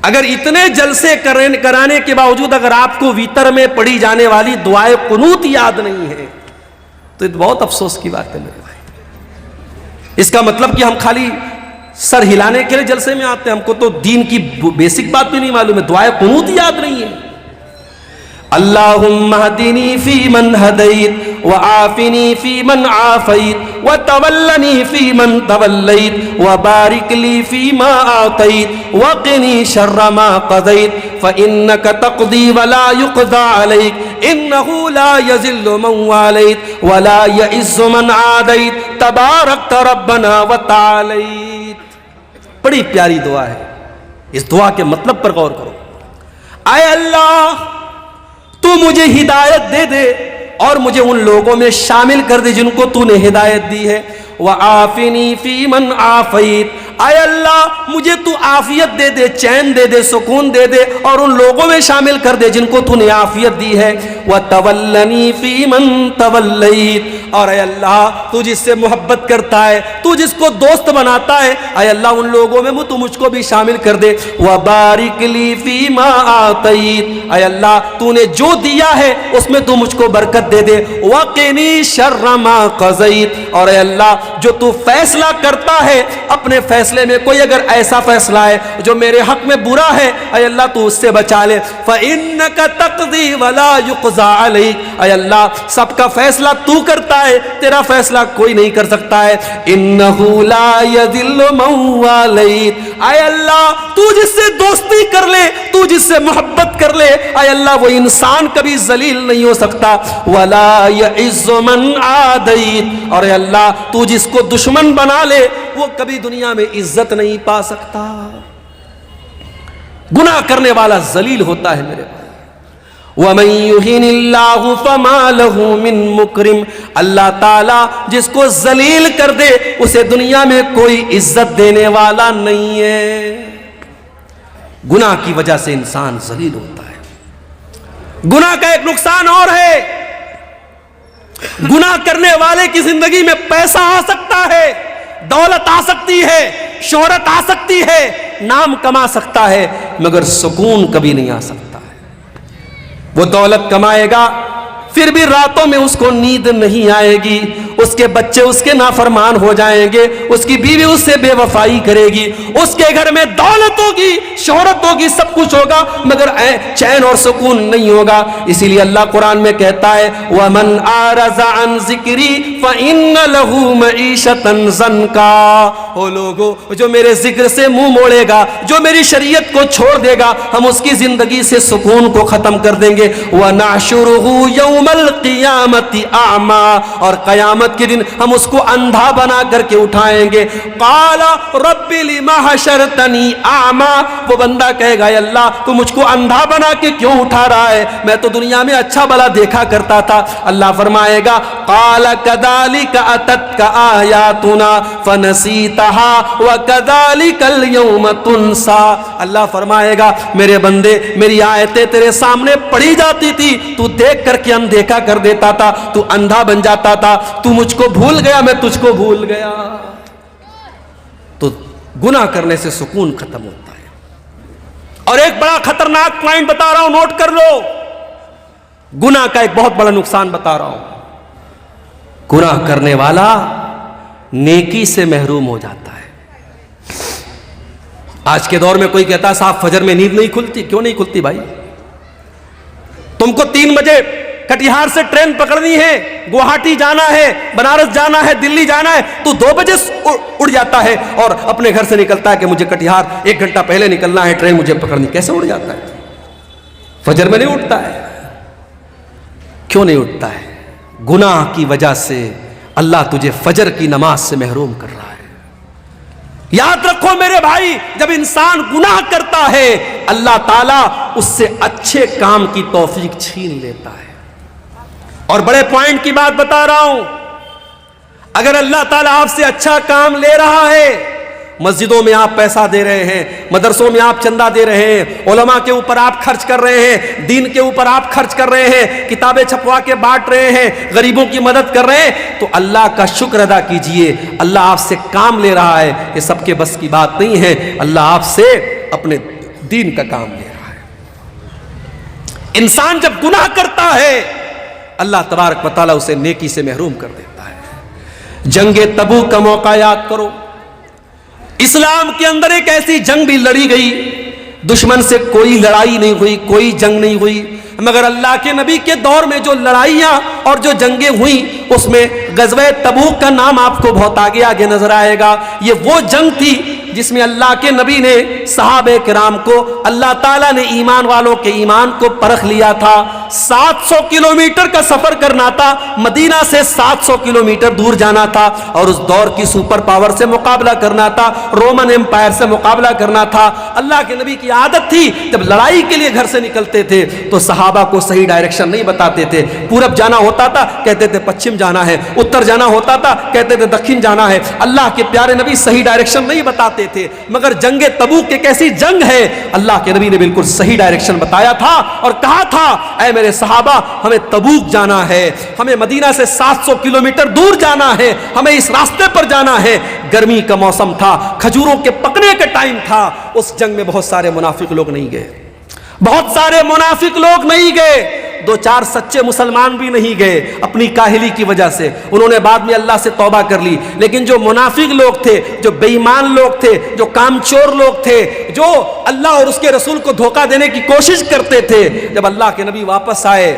A: اگر اتنے جلسے کرانے کے باوجود اگر آپ کو ویتر میں پڑھی جانے والی دعائے قنوت یاد نہیں ہے تو یہ بہت افسوس کی بات ہے میرے بھائی۔ اس کا مطلب کہ ہم خالی سر ہلانے کے لیے جلسے میں آتے ہیں، ہم کو تو دین کی بیسک بات بھی نہیں معلوم ہے، دعائے قنوت یاد نہیں ہے۔ اللہم اہدنی فی من ہدیت وعافنی فی من عافیت وتولنی فی من تولیت وبارک لی فی ما آتیت وقنی شر ما قضیت فإنک تقضی ولا یقضى علیک انہ لا یذل من والیت ولا یعز من عادیت تبارکت ربنا وتعالیت۔ بڑی پیاری دعا ہے، اس دعا کے مطلب پر غور کرو۔ اے اللہ، تو مجھے ہدایت دے دے اور مجھے ان لوگوں میں شامل کر دے جن کو تو نے ہدایت دی ہے۔ وَعَافِنِي فِي مَنْ عَافَيْتَ، اے اللہ مجھے تو عافیت دے دے، چین دے دے، سکون دے دے اور ان لوگوں میں شامل کر دے جن کو تو نے عافیت دی ہے۔ وَتَوَلَّنِي فِي مَنْ تَوَلَّيْتَ، اور اے اللہ تو جس سے محبت کرتا ہے، تو جس کو دوست بناتا ہے، اے اللہ ان لوگوں میں تو مجھ کو بھی شامل کر دے۔ وَبَارِكْ لِي فِي مَا آتَيْتَ، اے اللہ تو نے جو دیا ہے اس میں تو مجھ کو برکت دے دے۔ وَقِنِي شَرَّ مَا قَضَيْتَ، اور اے اللہ جو تو فیصلہ کرتا ہے اپنے فیصلے میں کوئی اگر ایسا فیصلہ ہے جو میرے حق میں برا ہے، اے اللہ تو اس سے بچا لے۔ فَإِنَّكَ تَقْضِي وَلَا يُقْضَى عَلَيْكَ، اے اللہ سب کا فیصلہ تو کرتا ہے، تیرا فیصلہ کوئی نہیں کر سکتا ہے۔ إِنَّهُ لَا يَذِلُّ مَن وَالَيْتَ، اے اللہ تو جس سے دوستی کر لے، تو جس سے محبت کر لے، اے اللہ وہ انسان کبھی ذلیل نہیں ہو سکتا۔ وَلَا يَعِزُّ مَن عَادَيْتَ، اور اے اللہ تو جس کو دشمن بنا لے وہ کبھی دنیا میں عزت نہیں پا سکتا۔ گناہ کرنے والا ذلیل ہوتا ہے میرے بھائی۔ وَمَن يُهِنِ اللَّهُ فَمَا لَهُ مِن مُكْرِمٍ، اللہ تعالیٰ جس کو ذلیل کر دے اسے دنیا میں کوئی عزت دینے والا نہیں ہے۔ گناہ کی وجہ سے انسان ذلیل ہوتا ہے۔ گناہ کا ایک نقصان اور ہے، گناہ کرنے والے کی زندگی میں پیسہ آ سکتا ہے، دولت آ سکتی ہے، شہرت آ سکتی ہے، نام کما سکتا ہے، مگر سکون کبھی نہیں آ سکتا ہے۔ وہ دولت کمائے گا پھر بھی راتوں میں اس کو نیند نہیں آئے گی، اس کے بچے اس کے نافرمان ہو جائیں گے، اس کی بیوی اس سے بے وفائی کرے گی، اس کے گھر میں دولت ہوگی، شہرت ہوگی، سب کچھ ہوگا، مگر چین اور سکون نہیں ہوگا۔ اسی لیے اللہ قرآن میں کہتا ہے وَمَنْ أَعْرَضَ عَنْ ذِكْرِي فَإِنَّ لَهُ مَعِيشَةً ضَنْكًا۔ وہ لوگوں جو میرے ذکر سے منہ موڑے گا، جو میری شریعت کو چھوڑ دے گا، ہم اس کی زندگی سے سکون کو ختم کر دیں گے۔ وَنَحْشُرُهُ يَوْمَ القیامت اعما، اور قیامت کے دن ہم اس کو اندھا بنا کر کے اٹھائیں گے۔ قال رب لما حشرتنی اعما، وہ بندہ کہے گا اے اللہ تو مجھ کو اندھا بنا کے کیوں اٹھا رہا ہے، میں تو دنیا میں اچھا بھلا دیکھا کرتا تھا۔ اللہ فرمائے گا قال کذالک اتتک آیاتنا فنسیتها وکذالک اليوم تنسا۔ اللہ فرمائے گا میرے بندے میری آیتیں تیرے سامنے پڑھی جاتی تھی، تو دیکھ کر کے دیکھا کر دیتا تھا، تو اندھا بن جاتا تھا، تو مجھ کو بھول گیا، میں تجھ کو بھول گیا۔ تو گناہ کرنے سے سکون ختم ہوتا ہے۔ اور ایک بڑا خطرناک پوائنٹ بتا رہا ہوں، نوٹ کر لو، گناہ کا ایک بہت بڑا نقصان بتا رہا ہوں، گناہ کرنے والا نیکی سے محروم ہو جاتا ہے۔ آج کے دور میں کوئی کہتا ہے صاحب فجر میں نیند نہیں کھلتی، کیوں نہیں کھلتی بھائی؟ تم کو 3 بجے کٹیہار سے ٹرین پکڑنی ہے، گوہاٹی جانا ہے، بنارس جانا ہے، دلی جانا ہے، تو 2 بجے اڑ جاتا ہے اور اپنے گھر سے نکلتا ہے کہ مجھے کٹیہار 1 گھنٹہ پہلے نکلنا ہے، ٹرین مجھے پکڑنی۔ کیسے اڑ جاتا ہے؟ فجر میں نہیں اٹھتا ہے۔ کیوں نہیں اٹھتا ہے؟ گناہ کی وجہ سے اللہ تجھے فجر کی نماز سے محروم کر رہا ہے۔ یاد رکھو میرے بھائی، جب انسان گناہ کرتا ہے اللہ تعالیٰ اس سے اچھے کام کی توفیق چھین لیتا ہے۔ اور بڑے پوائنٹ کی بات بتا رہا ہوں، اگر اللہ تعالیٰ آپ سے اچھا کام لے رہا ہے، مسجدوں میں آپ پیسہ دے رہے ہیں، مدرسوں میں آپ چندہ دے رہے ہیں، علماء کے اوپر آپ خرچ کر رہے ہیں، دین کے اوپر آپ خرچ کر رہے ہیں، کتابیں چھپوا کے بانٹ رہے ہیں، غریبوں کی مدد کر رہے ہیں، تو اللہ کا شکر ادا کیجئے، اللہ آپ سے کام لے رہا ہے، یہ سب کے بس کی بات نہیں ہے، اللہ آپ سے اپنے دین کا کام لے رہا ہے۔ انسان جب گناہ کرتا ہے اللہ تبارک و تعالیٰ اسے نیکی سے محروم کر دیتا ہے۔ جنگ تبوک کا موقع یاد کرو، اسلام کے اندر ایک ایسی جنگ بھی لڑی گئی، دشمن سے کوئی لڑائی نہیں ہوئی، کوئی جنگ نہیں ہوئی، مگر اللہ کے نبی کے دور میں جو لڑائیاں اور جو جنگیں ہوئیں اس میں غزوہ تبوک کا نام آپ کو بہت آگے آگے نظر آئے گا۔ یہ وہ جنگ تھی جس میں اللہ کے نبی نے صحابہ کرام کو، اللہ تعالیٰ نے ایمان والوں کے ایمان کو پرکھ لیا تھا۔ 700 کلومیٹر کا سفر کرنا تھا، مدینہ سے 700 کلومیٹر دور جانا تھا، اور اس دور کی سپر پاور سے مقابلہ کرنا تھا، رومن امپائر سے مقابلہ کرنا تھا۔ اللہ کے نبی کی عادت تھی جب لڑائی کے لیے گھر سے نکلتے تھے تو صحابہ کو صحیح ڈائریکشن نہیں بتاتے تھے، پورب جانا ہوتا تھا کہتے تھے پچھم جانا ہے، اتر جانا ہوتا تھا کہتے تھے دکھن جانا ہے۔ اللہ کے پیارے نبی صحیح ڈائریکشن نہیں بتاتے تھے، مگر جنگ تبوک ایک ایسی جنگ ہے اللہ کے نبی نے بالکل صحیح ڈائریکشن بتایا تھا اور کہا تھا اے میرے صحابہ ہمیں تبوک جانا ہے، ہمیں مدینہ سے 700 کلومیٹر دور جانا ہے، ہمیں اس راستے پر جانا ہے۔ گرمی کا موسم تھا، کھجوروں کے پکنے کا ٹائم تھا، اس جنگ میں بہت سارے منافق لوگ نہیں گئے، بہت سارے منافق لوگ نہیں گئے، 2-4 سچے مسلمان بھی نہیں گئے اپنی کاہلی کی وجہ سے، انہوں نے بعد میں اللہ سے توبہ کر لی، لیکن جو منافق لوگ تھے، جو بے ایمان لوگ تھے، جو کامچور لوگ تھے، جو اللہ اور اس کے رسول کو دھوکہ دینے کی کوشش کرتے تھے، جب اللہ کے نبی واپس آئے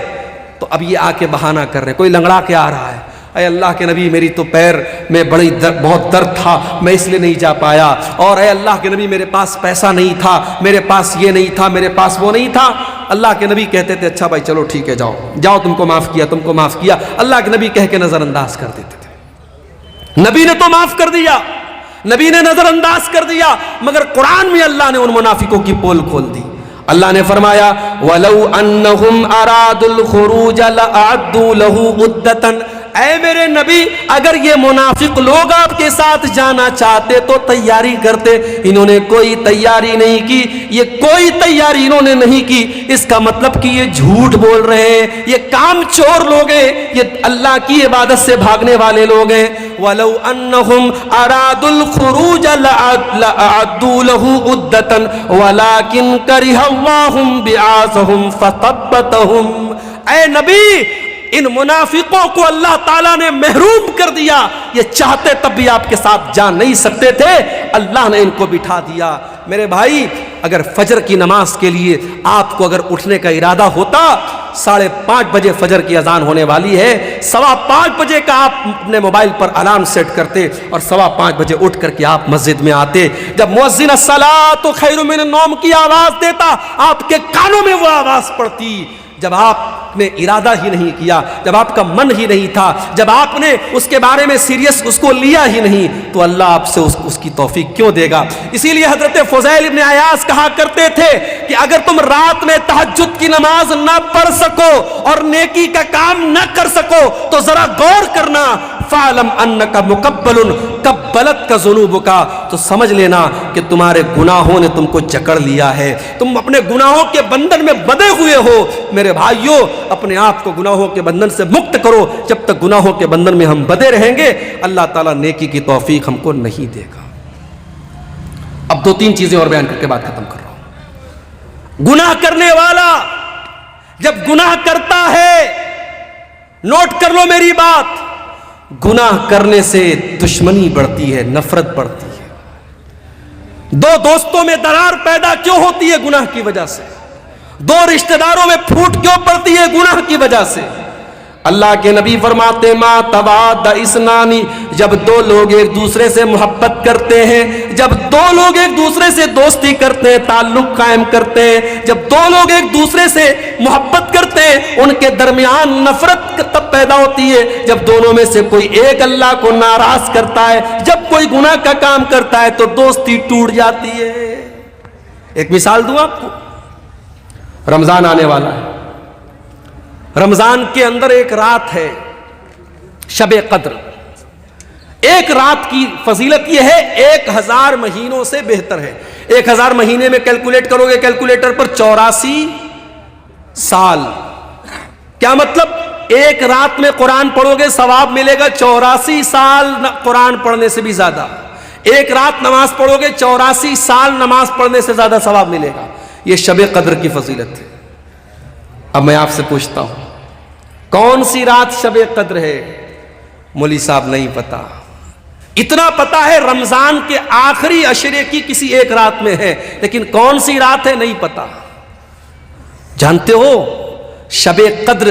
A: تو اب یہ آ کے بہانہ کر رہے ہیں، کوئی لنگڑا کے آ رہا ہے، اے اللہ کے نبی میری تو پیر میں بہت درد تھا میں اس لیے نہیں جا پایا، اور اے اللہ کے نبی میرے پاس پیسہ نہیں تھا، میرے پاس یہ نہیں تھا، میرے پاس وہ نہیں تھا۔ اللہ کے نبی کہتے تھے اچھا بھائی چلو ٹھیک ہے جاؤ جاؤ، تم کو معاف کیا، تم کو معاف کیا، اللہ کے نبی کہہ کے نظر انداز کر دیتے تھے۔ نبی نے تو معاف کر دیا، نبی نے نظر انداز کر دیا، مگر قرآن میں اللہ نے ان منافقوں کی پول کھول دی۔ اللہ نے فرمایا وَلَوْ أَنَّهُمْ أَرَادُوا الْخُرُوجَ لَأَعَدُّوا لَهُ عُدَّةً اے میرے نبی اگر یہ منافق لوگ آپ کے ساتھ جانا چاہتے تو تیاری کرتے، انہوں نے کوئی تیاری نہیں کی، یہ کوئی تیاری انہوں نے نہیں کی، اس کا مطلب کہ یہ جھوٹ بول رہے ہیں، یہ کام چور لوگ ہیں، یہ اللہ کی عبادت سے بھاگنے والے لوگ ہیں۔ وَلَوْ أَنَّهُمْ أَرَادُوا الْخُرُوجَ لَأَعَدُّوا لَهُ عُدَّةً وَلَكِنْ كَرِهَ اللَّهُ بِعَاثَهُمْ فَثَبَّتَهُمْ۔ اے نبی ان منافقوں کو اللہ تعالیٰ نے محروم کر دیا، یہ چاہتے تب بھی آپ کے ساتھ جا نہیں سکتے تھے، اللہ نے ان کو بٹھا دیا۔ میرے بھائی اگر فجر کی نماز کے لیے آپ کو اگر اٹھنے کا ارادہ ہوتا، 5:30 بجے فجر کی اذان ہونے والی ہے، 5:15 بجے کا آپ اپنے موبائل پر الارم سیٹ کرتے اور 5:15 بجے اٹھ کر کے آپ مسجد میں آتے، جب مؤذن الصلاۃ خیر من النوم کی آواز دیتا آپ کے کانوں میں وہ آواز پڑتی۔ جب آپ نے ارادہ ہی نہیں کیا، جب آپ کا من ہی نہیں تھا، جب آپ نے اس کے بارے میں سیریس اس کو لیا ہی نہیں، تو اللہ آپ سے اس کی توفیق کیوں دے گا؟ اسی لیے حضرت فضیل ابن عیاض کہا کرتے تھے کہ اگر تم رات میں تہجد کی نماز نہ پڑھ سکو اور نیکی کا کام نہ کر سکو تو ذرا غور کرنا، فَعْلَمْ أَنَّكَ مُقَبَّلٌ قَبَّلَتْكَ ذُنُوبُكَ، تو سمجھ لینا کہ تمہارے گناہوں نے تم کو جکڑ لیا ہے، تم اپنے گناہوں کے بندھن میں بندھے ہوئے ہو۔ میرے بھائیوں اپنے آپ کو گناہوں کے بندھن سے مکت کرو، جب تک گناہوں کے بندھن میں ہم بندھے رہیں گے اللہ تعالیٰ نیکی کی توفیق ہم کو نہیں دے گا۔ اب 2-3 چیزیں اور بیان کر کے بات ختم کر رہا ہوں۔ گناہ کرنے والا جب گناہ کرتا ہے، نوٹ کر لو میری بات، گناہ کرنے سے دشمنی بڑھتی ہے، نفرت بڑھتی ہے۔ 2 دوستوں میں درار پیدا کیوں ہوتی ہے؟ گناہ کی وجہ سے۔ 2 رشتہ داروں میں پھوٹ کیوں پڑتی ہے؟ گناہ کی وجہ سے۔ اللہ کے نبی فرماتے ما تواد اسنانی، جب 2 لوگ ایک دوسرے سے محبت کرتے ہیں، جب 2 لوگ ایک دوسرے سے دوستی کرتے ہیں، تعلق قائم کرتے ہیں، جب 2 لوگ ایک دوسرے سے محبت کرتے ہیں، ان کے درمیان نفرت تب پیدا ہوتی ہے جب دونوں میں سے کوئی ایک اللہ کو ناراض کرتا ہے، جب کوئی گناہ کا کام کرتا ہے تو دوستی ٹوٹ جاتی ہے۔ ایک مثال دوں آپ کو، رمضان آنے والا ہے، رمضان کے اندر ایک رات ہے شب قدر۔ ایک رات کی فضیلت یہ ہے 1000 مہینوں سے بہتر ہے۔ 1000 مہینے میں کیلکولیٹ کرو گے کیلکولیٹر پر 84 سال، کیا مطلب؟ ایک رات میں قرآن پڑھو گے ثواب ملے گا 84 سال قرآن پڑھنے سے بھی زیادہ۔ ایک رات نماز پڑھو گے 84 سال نماز پڑھنے سے زیادہ ثواب ملے گا۔ یہ شب قدر کی فضیلت ہے۔ اب میں آپ سے پوچھتا ہوں کون سی رات شب قدر ہے؟ مولوی صاحب نہیں پتا، اتنا پتا ہے رمضان کے آخری عشرے کی کسی ایک رات میں ہے، لیکن کون سی رات ہے نہیں پتا۔ جانتے ہو شب قدر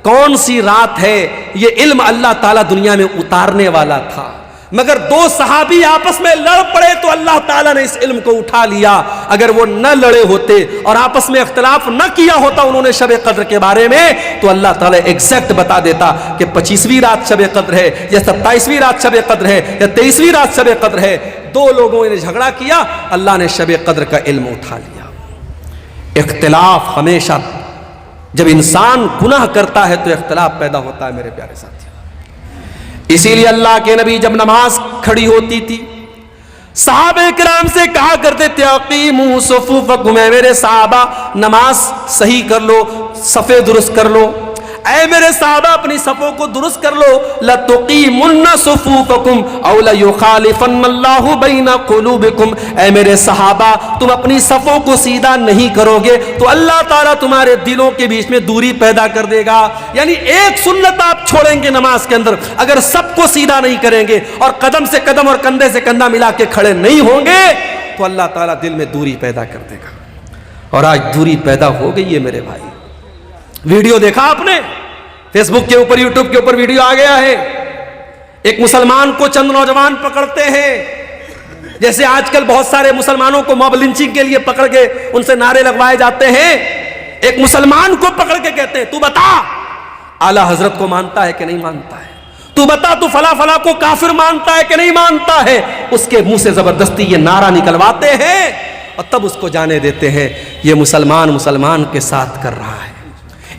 A: کون سی رات ہے؟ یہ علم اللہ تعالیٰ دنیا میں اتارنے والا تھا، مگر 2 صحابی آپس میں لڑ پڑے تو اللہ تعالیٰ نے اس علم کو اٹھا لیا۔ اگر وہ نہ لڑے ہوتے اور آپس میں اختلاف نہ کیا ہوتا انہوں نے شب قدر کے بارے میں، تو اللہ تعالیٰ ایگزیکٹ بتا دیتا کہ 25ویں رات شب قدر ہے یا 27ویں رات شب قدر ہے یا 23ویں رات شب قدر ہے۔ 2 لوگوں نے جھگڑا کیا، اللہ نے شب قدر کا علم اٹھا لیا۔ اختلاف ہمیشہ جب انسان گناہ کرتا ہے تو اختلاف پیدا ہوتا ہے میرے پیارے ساتھی۔ اسی لیے اللہ کے نبی جب نماز کھڑی ہوتی تھی صحابہ کرام سے کہا کرتے تھے اقیموا صفوفکم، اے میرے صحابہ نماز صحیح کر لو، صفیں درست کر لو، اے میرے صحابہ اپنی صفوں کو درست کر لو، لتقیمن صفوفکم او لیخالفن اللہ بین قلوبکم، اے میرے صحابہ تم اپنی صفوں کو سیدھا نہیں کرو گے تو اللہ تعالیٰ تمہارے دلوں کے بیچ میں دوری پیدا کر دے گا۔ یعنی ایک سنت آپ چھوڑیں گے نماز کے اندر، اگر سب کو سیدھا نہیں کریں گے اور قدم سے قدم اور کندھے سے کندھا ملا کے کھڑے نہیں ہوں گے تو اللہ تعالیٰ دل میں دوری پیدا کر دے گا۔ اور آج دوری پیدا ہو گئی ہے میرے بھائی۔ ویڈیو دیکھا آپ نے فیس بک کے اوپر، یوٹیوب کے اوپر ویڈیو آ گیا ہے، ایک مسلمان کو چند نوجوان پکڑتے ہیں، جیسے آج کل بہت سارے مسلمانوں کو موب لنچنگ کے لیے پکڑ کے ان سے نعرے لگوائے جاتے ہیں، ایک مسلمان کو پکڑ کے کہتے ہیں تو بتا اعلی حضرت کو مانتا ہے کہ نہیں مانتا ہے، تو بتا تو فلاں فلاں کو کافر مانتا ہے کہ نہیں مانتا ہے، اس کے منہ سے زبردستی یہ نعرہ نکلواتے ہیں اور تب اس کو جانے دیتے ہیں یہ مسلمان کے ساتھ کر رہا ہے۔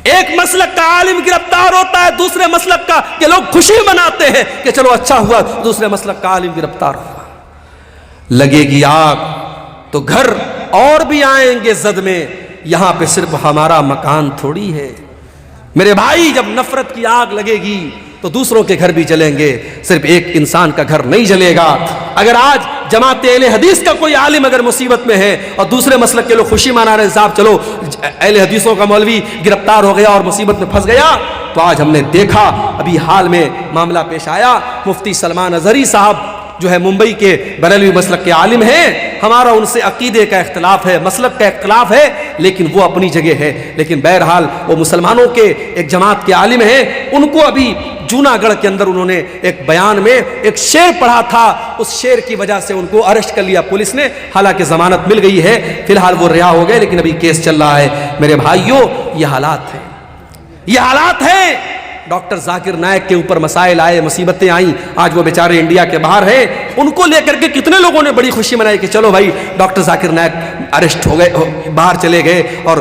A: ایک مسلک کا عالم گرفتار ہوتا ہے دوسرے مسلک کا کہ لوگ خوشی مناتے ہیں کہ چلو اچھا ہوا دوسرے مسلک کا عالم گرفتار ہوا. لگے گی آگ تو گھر اور بھی آئیں گے زد میں, یہاں پہ صرف ہمارا مکان تھوڑی ہے. میرے بھائی جب نفرت کی آگ لگے گی تو دوسروں کے گھر بھی جلیں گے, صرف ایک انسان کا گھر نہیں جلے گا. اگر آج جماعت اہل حدیث کا کوئی عالم اگر مصیبت میں ہے اور دوسرے مسلک کے لوگ خوشی منا رہے ہیں صاحب چلو اہل حدیثوں کا مولوی گرفتار ہو گیا اور مصیبت میں پھنس گیا, تو آج ہم نے دیکھا ابھی حال میں معاملہ پیش آیا, مفتی سلمان اظہری صاحب جو ہے ممبئی کے بریلوی مسلک کے عالم ہیں, ہمارا ان سے عقیدے کا اختلاف ہے, مسلک کا اختلاف ہے, لیکن وہ اپنی جگہ ہے. لیکن بہرحال وہ مسلمانوں کے ایک جماعت کے عالم ہیں. ان کو ابھی جوناگڑھ کے اندر انہوں نے ایک بیان میں ایک شعر پڑھا تھا, اس شعر کی وجہ سے ان کو اریسٹ کر لیا پولیس نے, حالانکہ ضمانت مل گئی ہے, فی الحال وہ رہا ہو گئے, لیکن ابھی کیس چل رہا ہے. میرے بھائیوں یہ حالات ہیں, یہ حالات ہیں. ڈاکٹر ذاکر نائک کے اوپر مسائل آئے, مصیبتیں آئیں, آج وہ بیچارے انڈیا کے باہر ہیں. ان کو لے کر کے کتنے لوگوں نے بڑی خوشی منائی کہ چلو بھائی ڈاکٹر ذاکر نائک اریسٹ ہو گئے, باہر چلے گئے اور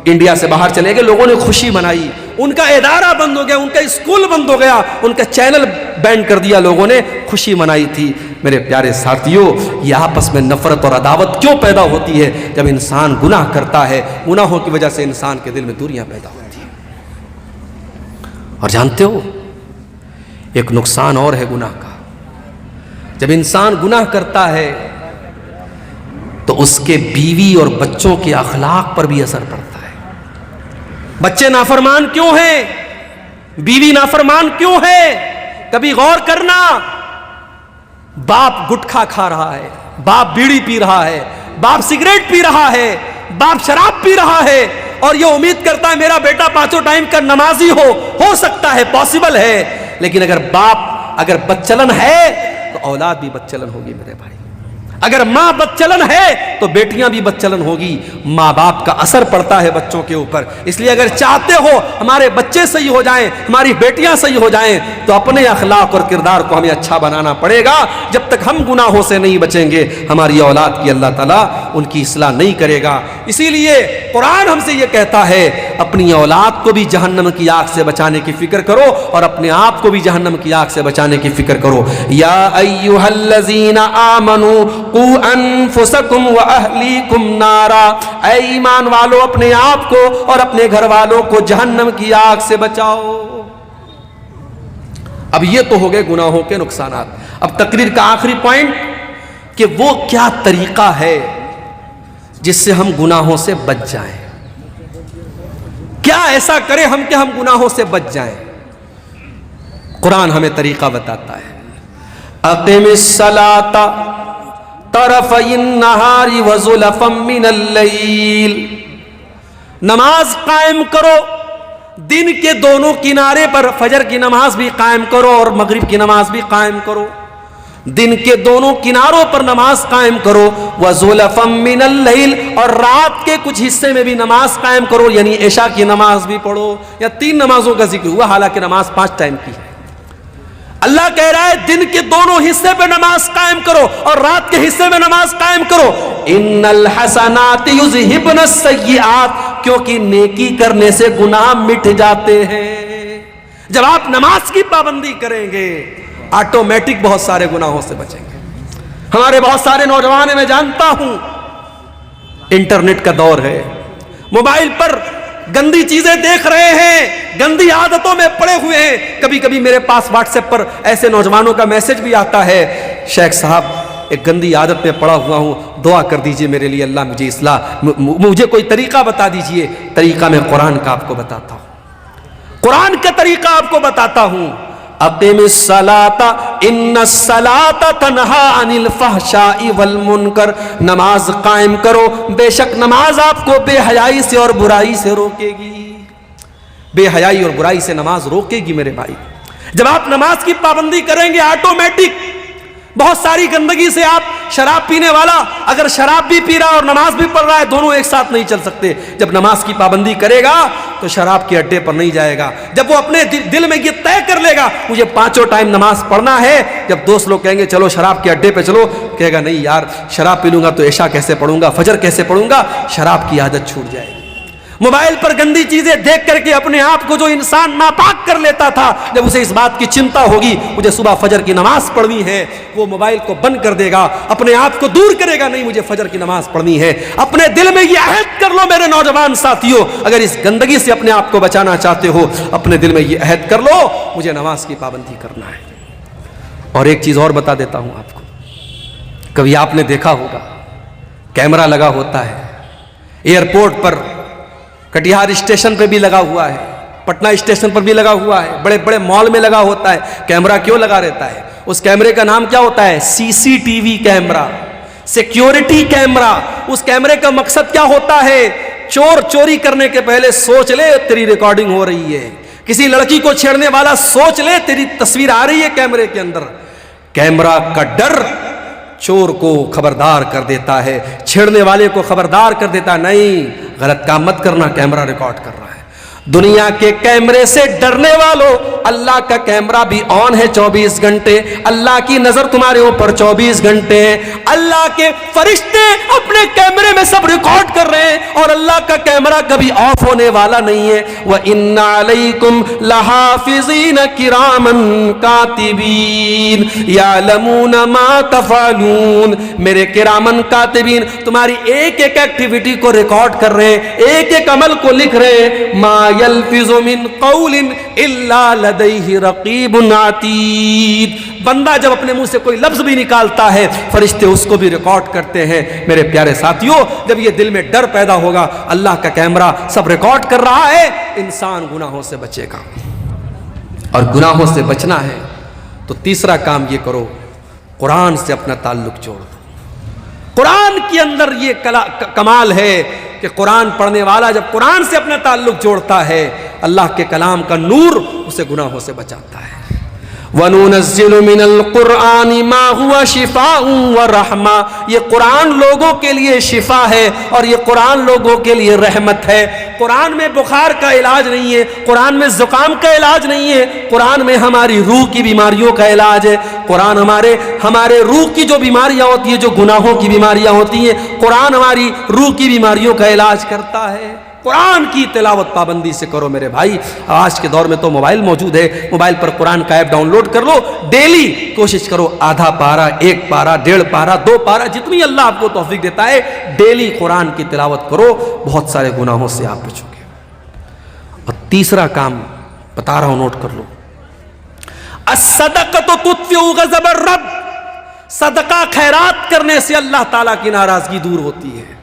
A: انڈیا سے باہر چلے گئے, لوگوں نے خوشی منائی. ان کا ادارہ بند ہو گیا, ان کا اسکول بند ہو گیا, ان کا چینل بین کر دیا, لوگوں نے خوشی منائی تھی. میرے پیارے ساتھیوں, یہ آپس میں نفرت اور عداوت کیوں پیدا ہوتی ہے؟ جب انسان گناہ کرتا ہے, گناہوں کی وجہ سے انسان کے دل میں دوریاں پیدا ہوتی ہیں. اور جانتے ہو ایک نقصان اور ہے گناہ کا, جب انسان گناہ کرتا ہے تو اس کے بیوی اور بچوں کے اخلاق پر بھی اثر پڑتا ہے. بچے نافرمان کیوں ہیں؟ بیوی نافرمان کیوں ہے؟ کبھی غور کرنا, باپ گٹکھا کھا رہا ہے, باپ بیڑی پی رہا ہے, باپ سگریٹ پی رہا ہے, باپ شراب پی رہا ہے, اور یہ امید کرتا ہے میرا بیٹا 5 ٹائم کا نمازی ہو سکتا ہے, پاسبل ہے. لیکن اگر باپ اگر بدچلن ہے تو اولاد بھی بدچلن ہوگی میرے بھائی. اگر ماں بدچلن ہے تو بیٹیاں بھی بدچلن ہوگی. ماں باپ کا اثر پڑتا ہے بچوں کے اوپر. اس لیے اگر چاہتے ہو ہمارے بچے صحیح ہو جائیں, ہماری بیٹیاں صحیح ہو جائیں, تو اپنے اخلاق اور کردار کو ہمیں اچھا بنانا پڑے گا. جب تک ہم گناہوں سے نہیں بچیں گے ہماری اولاد کی اللہ تعالیٰ ان کی اصلاح نہیں کرے گا. اسی لیے قرآن ہم سے یہ کہتا ہے اپنی اولاد کو بھی جہنم کی آگ سے بچانے کی فکر کرو اور اپنے آپ کو بھی جہنم کی آگ سے بچانے کی فکر کرو. یا ایھا الذین آمنوا قوا انفسکم واہلیکم نارا, اے ایمان والو اپنے آپ کو اور اپنے گھر والوں کو جہنم کی آگ سے بچاؤ. اب یہ تو ہو گئے گناہوں کے نقصانات. اب تقریر کا آخری پوائنٹ کہ وہ کیا طریقہ ہے جس سے ہم گناہوں سے بچ جائیں. کیا ایسا کریں ہم کہ ہم گناہوں سے بچ جائیں؟ قرآن ہمیں طریقہ بتاتا ہے. اقم الصلاۃ طرفی النہار وزلفا من اللیل, نماز قائم کرو دن کے دونوں کنارے پر. فجر کی نماز بھی قائم کرو اور مغرب کی نماز بھی قائم کرو. دن کے دونوں کناروں پر نماز قائم کرو. وَزُلَفًا مِّنَ اللَّيْلِ, اور رات کے کچھ حصے میں بھی نماز قائم کرو, یعنی عشاء کی نماز بھی پڑھو. یا 3 نمازوں کا ذکر ہوا, حالانکہ نماز 5 ٹائم کی ہے. اللہ کہہ رہا ہے دن کے دونوں حصے پہ نماز قائم کرو اور رات کے حصے میں نماز قائم کرو. اِنَّ الْحَسَنَاتِ يُذْهِبْنَ السَّيِّئَاتِ, کیونکہ نیکی کرنے سے گناہ مٹ جاتے ہیں. جب آپ نماز کی پابندی کریں گے آٹومیٹک بہت سارے گناہوں سے بچیں گے. ہمارے بہت سارے نوجوان میں جانتا ہوں انٹرنیٹ کا دور ہے, موبائل پر گندی چیزیں دیکھ رہے ہیں, گندی عادتوں میں پڑے ہوئے ہیں. کبھی کبھی میرے پاس واٹس ایپ پر ایسے نوجوانوں کا میسج بھی آتا ہے, شیخ صاحب ایک گندی عادت میں پڑا ہوا ہوں, دعا کر دیجئے میرے لیے, اللہ مجھے اصلاح, مجھے کوئی طریقہ بتا دیجئے. طریقہ میں قرآن کا آپ کو بتاتا ہوں, قرآن کا طریقہ آپ کو بتاتا ہوں. اقم الصلاۃ ان الصلاۃ تنہی عن الفحشاء والمنکر, نماز قائم کرو, بے شک نماز آپ کو بے حیائی سے اور برائی سے روکے گی. بے حیائی اور برائی سے نماز روکے گی میرے بھائی. جب آپ نماز کی پابندی کریں گے آٹومیٹک بہت ساری گندگی سے, آپ شراب پینے والا اگر شراب بھی پی رہا ہے اور نماز بھی پڑھ رہا ہے, دونوں ایک ساتھ نہیں چل سکتے. جب نماز کی پابندی کرے گا تو شراب کے اڈے پر نہیں جائے گا. جب وہ اپنے دل میں یہ طے کر لے گا مجھے 5 ٹائم نماز پڑھنا ہے, جب دوست لوگ کہیں گے چلو شراب کے اڈے پہ چلو, کہے گا نہیں یار شراب پی لوں گا تو عشاء کیسے پڑھوں گا, فجر کیسے پڑھوں گا, شراب کی عادت چھوٹ جائے گی. موبائل پر گندی چیزیں دیکھ کر کے اپنے آپ کو جو انسان ناپاک کر لیتا تھا، جب اسے اس بات کی چنتا ہوگی مجھے صبح فجر کی نماز پڑھنی ہے، وہ موبائل کو بند کر دے گا، اپنے آپ کو دور کرے گا، نہیں مجھے فجر کی نماز پڑھنی ہے۔ اپنے دل میں یہ عہد کر لو میرے نوجوان ساتھیوں، اگر اس گندگی سے اپنے آپ کو بچانا چاہتے ہو، اپنے دل میں یہ عہد کر لو مجھے نماز کی پابندی کرنا ہے۔ اور ایک چیز اور بتا دیتا ہوں آپ کو، کبھی آپ نے دیکھا ہوگا کیمرہ لگا ہوتا ہے ایئرپورٹ پر، کٹیہار اسٹیشن پہ بھی لگا ہوا ہے، پٹنہ اسٹیشن پر بھی لگا ہوا ہے، بڑے بڑے مال میں لگا ہوتا ہے۔ کیمرہ کیوں لگا رہتا ہے؟ اس کیمرے کا نام کیا ہوتا ہے؟ CCTV camera, security camera. اس کیمرے کا مقصد کیا ہوتا ہے؟ چور چوری کرنے کے پہلے سوچ لے تیری ریکارڈنگ ہو رہی ہے، کسی لڑکی کو چھیڑنے والا سوچ لے تیری تصویر آ رہی ہے کیمرے کے اندر۔ کیمرہ کا ڈر چور کو خبردار کر دیتا ہے، چھیڑنے والے کو خبردار کر دیتا ہے، نہیں غلط کام مت کرنا، کیمرہ ریکارڈ کر رہا ہے۔ دنیا کے کیمرے سے ڈرنے والوں، اللہ کا کیمرہ بھی آن ہے 24 گھنٹے، اللہ کی نظر تمہارے اوپر 24 گھنٹے ہے، اللہ کے فرشتے اپنے کیمرے میں سب ریکارڈ کر رہے ہیں، اور اللہ کا کیمرہ کبھی آف ہونے والا نہیں ہے۔ وَإِنَّ عَلَيْكُمْ لَحَافِظِينَ كِرَامًا كَاتِبِينَ يَعْلَمُونَ مَا تَفْعَلُونَ، میرے کرامن کاتبین تمہاری ایک ایک ایکٹیویٹی کو ریکارڈ کر رہے ہیں، ایک ایک عمل کو لکھ رہے ہیں۔ ما يلفظ من قول الا لديه رقیب عتید، بندہ جب اپنے منہ سے کوئی لفظ بھی نکالتا ہے فرشتے اس کو بھی ریکارڈ کرتے ہیں۔ میرے پیارے ساتھیوں، جب یہ دل میں ڈر پیدا ہوگا اللہ کا کیمرہ سب ریکارڈ کر رہا ہے، انسان گناہوں سے بچے گا، اور گناہوں سے بچنا ہے تو تیسرا کام یہ کرو، قرآن سے اپنا تعلق جوڑ دو۔ قرآن کے اندر یہ کمال ہے کہ قرآن پڑھنے والا جب قرآن سے اپنا تعلق جوڑتا ہے، اللہ کے کلام کا نور اسے گناہوں سے بچاتا ہے۔ وَنُنَزِّلُ مِنَ الْقُرْآنِ مَا هُوَ شِفَاءٌ وَرَحْمَةٌ، یہ قرآن لوگوں کے لیے شفا ہے اور یہ قرآن لوگوں کے لیے رحمت ہے۔ قرآن میں بخار کا علاج نہیں ہے، قرآن میں زکام کا علاج نہیں ہے، قرآن میں ہماری روح کی بیماریوں کا علاج ہے۔ قرآن ہمارے روح کی جو بیماریاں ہوتی ہیں، جو گناہوں کی بیماریاں ہوتی ہیں، قرآن ہماری روح کی بیماریوں کا علاج کرتا ہے۔ قرآن کی تلاوت پابندی سے کرو میرے بھائی۔ آج کے دور میں تو موبائل موجود ہے، موبائل پر قرآن کا ایپ ڈاؤن لوڈ کر لو، ڈیلی کوشش کرو آدھا پارہ، 1 پارہ، 1.5 پارہ، 2 پارہ، جتنی اللہ آپ کو توفیق دیتا ہے ڈیلی قرآن کی تلاوت کرو، بہت سارے گناہوں سے آپ بچو گے۔ اور تیسرا کام بتا رہا ہوں، نوٹ کر لو، الصدقۃ تطفئ غضب الرب، صدقہ خیرات کرنے سے اللہ تعالیٰ کی ناراضگی دور ہوتی ہے۔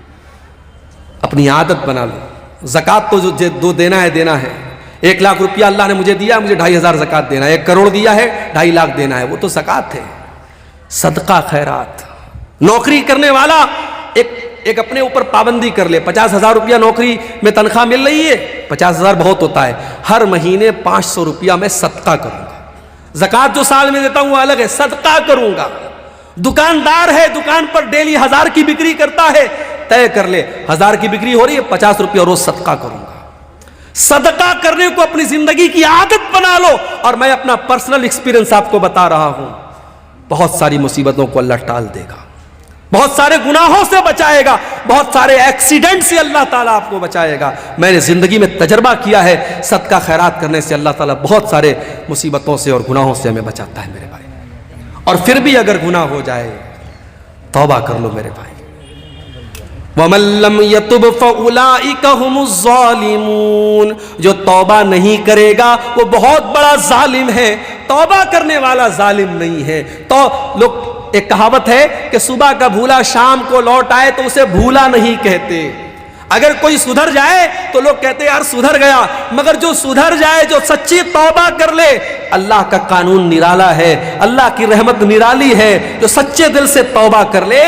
A: اپنی عادت بنا لو، زکوٰۃ تو جو دینا ہے، 1 لاکھ روپیہ اللہ نے مجھے دیا، مجھے 2,500 زکوٰۃ دینا ہے، 1 کروڑ دیا ہے 2.5 لاکھ دینا ہے، وہ تو زکوٰۃ ہے۔ صدقہ خیرات، نوکری کرنے والا ایک اپنے اوپر پابندی کر لے، 50,000 روپیہ نوکری میں تنخواہ مل رہی ہے، 50,000 بہت ہوتا ہے، ہر مہینے 500 روپیہ میں صدقہ کروں گا۔ زکوٰۃ جو سال میں دیتا ہوں وہ الگ ہے، صدقہ کروں گا۔ دکاندار ہے، دکان پر ڈیلی 1000 کی بکری کرتا ہے، طے کر لے 1000 کی بکری ہو رہی ہے، 50 روپیہ روز صدقہ کروں گا۔ صدقہ کرنے کو اپنی زندگی کی عادت بنا لو، اور میں اپنا پرسنل ایکسپیرینس آپ کو بتا رہا ہوں، بہت ساری مصیبتوں کو اللہ ٹال دے گا، بہت سارے گناہوں سے بچائے گا، بہت سارے ایکسیڈنٹ سے اللہ تعالیٰ آپ کو بچائے گا۔ میں نے زندگی میں تجربہ کیا ہے، صدقہ خیرات کرنے سے اللہ تعالیٰ بہت سارے مصیبتوں سے اور گناہوں سے ہمیں بچاتا ہے میرے بھائی۔ اور پھر بھی اگر گناہ ہو جائے توبہ کر لو میرے بھائی۔ وَمَن لَّمْ يَتُبْ فَأُولَٰئِكَ هُمُ الظَّالِمُونَ، جو توبہ نہیں کرے گا وہ بہت بڑا ظالم ہے، توبہ کرنے والا ظالم نہیں ہے۔ تو لوگ ایک کہاوت ہے کہ صبح کا بھولا شام کو لوٹ آئے تو اسے بھولا نہیں کہتے۔ اگر کوئی سدھر جائے تو لوگ کہتے ہیں یار سدھر گیا، مگر جو سدھر جائے، جو سچی توبہ کر لے، اللہ کا قانون نرالا ہے، اللہ کی رحمت نرالی ہے، جو سچے دل سے توبہ کر لے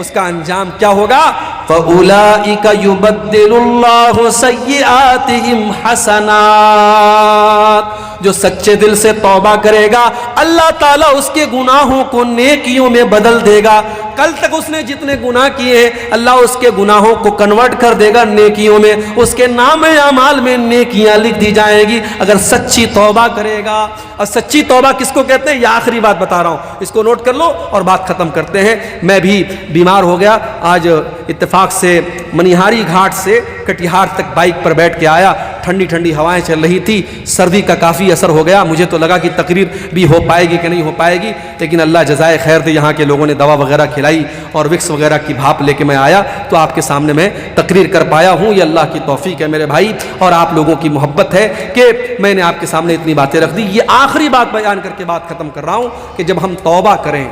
A: اس کا انجام کیا ہوگا؟ فَأُولَٰئِكَ يُبَدِّلُ اللَّهُ سَيِّئَاتِهِمْ حَسَنَاتٍ، جو سچے دل سے توبہ کرے گا اللہ تعالیٰ اس کے گناہوں کو نیکیوں میں بدل دے گا۔ کل تک اس نے جتنے گناہ کیے ہیں اللہ اس کے گناہوں کو کنورٹ کر دے گا نیکیوں میں، اس کے نام اعمال میں نیکیاں لکھ دی جائیں گی اگر سچی توبہ کرے گا۔ اور سچی توبہ کس کو کہتے ہیں؟ یہ آخری بات بتا رہا ہوں، اس کو نوٹ کر لو اور بات ختم کرتے ہیں۔ میں بھی بیمار ہو گیا، آج اتفاق سے منیہاری گھاٹ سے کٹیہار تک بائک پر بیٹھ کے آیا، ٹھنڈی ٹھنڈی ہوائیں چل رہی تھی، سردی کا کافی اثر ہو گیا، مجھے تو لگا کہ تقریر بھی ہو پائے گی کہ نہیں ہو پائے گی، لیکن اللہ جزائے خیر دے، یہاں کے لوگوں نے دوا وغیرہ کھلائی اور وکس وغیرہ کی بھاپ لے کے میں آیا تو آپ کے سامنے میں تقریر کر پایا ہوں۔ یہ اللہ کی توفیق ہے میرے بھائی، اور آپ لوگوں کی محبت ہے کہ میں نے آپ کے سامنے اتنی باتیں رکھ دی۔ یہ آخری بات بیان کر کے بات ختم کر رہا ہوں کہ جب ہم توبہ کریں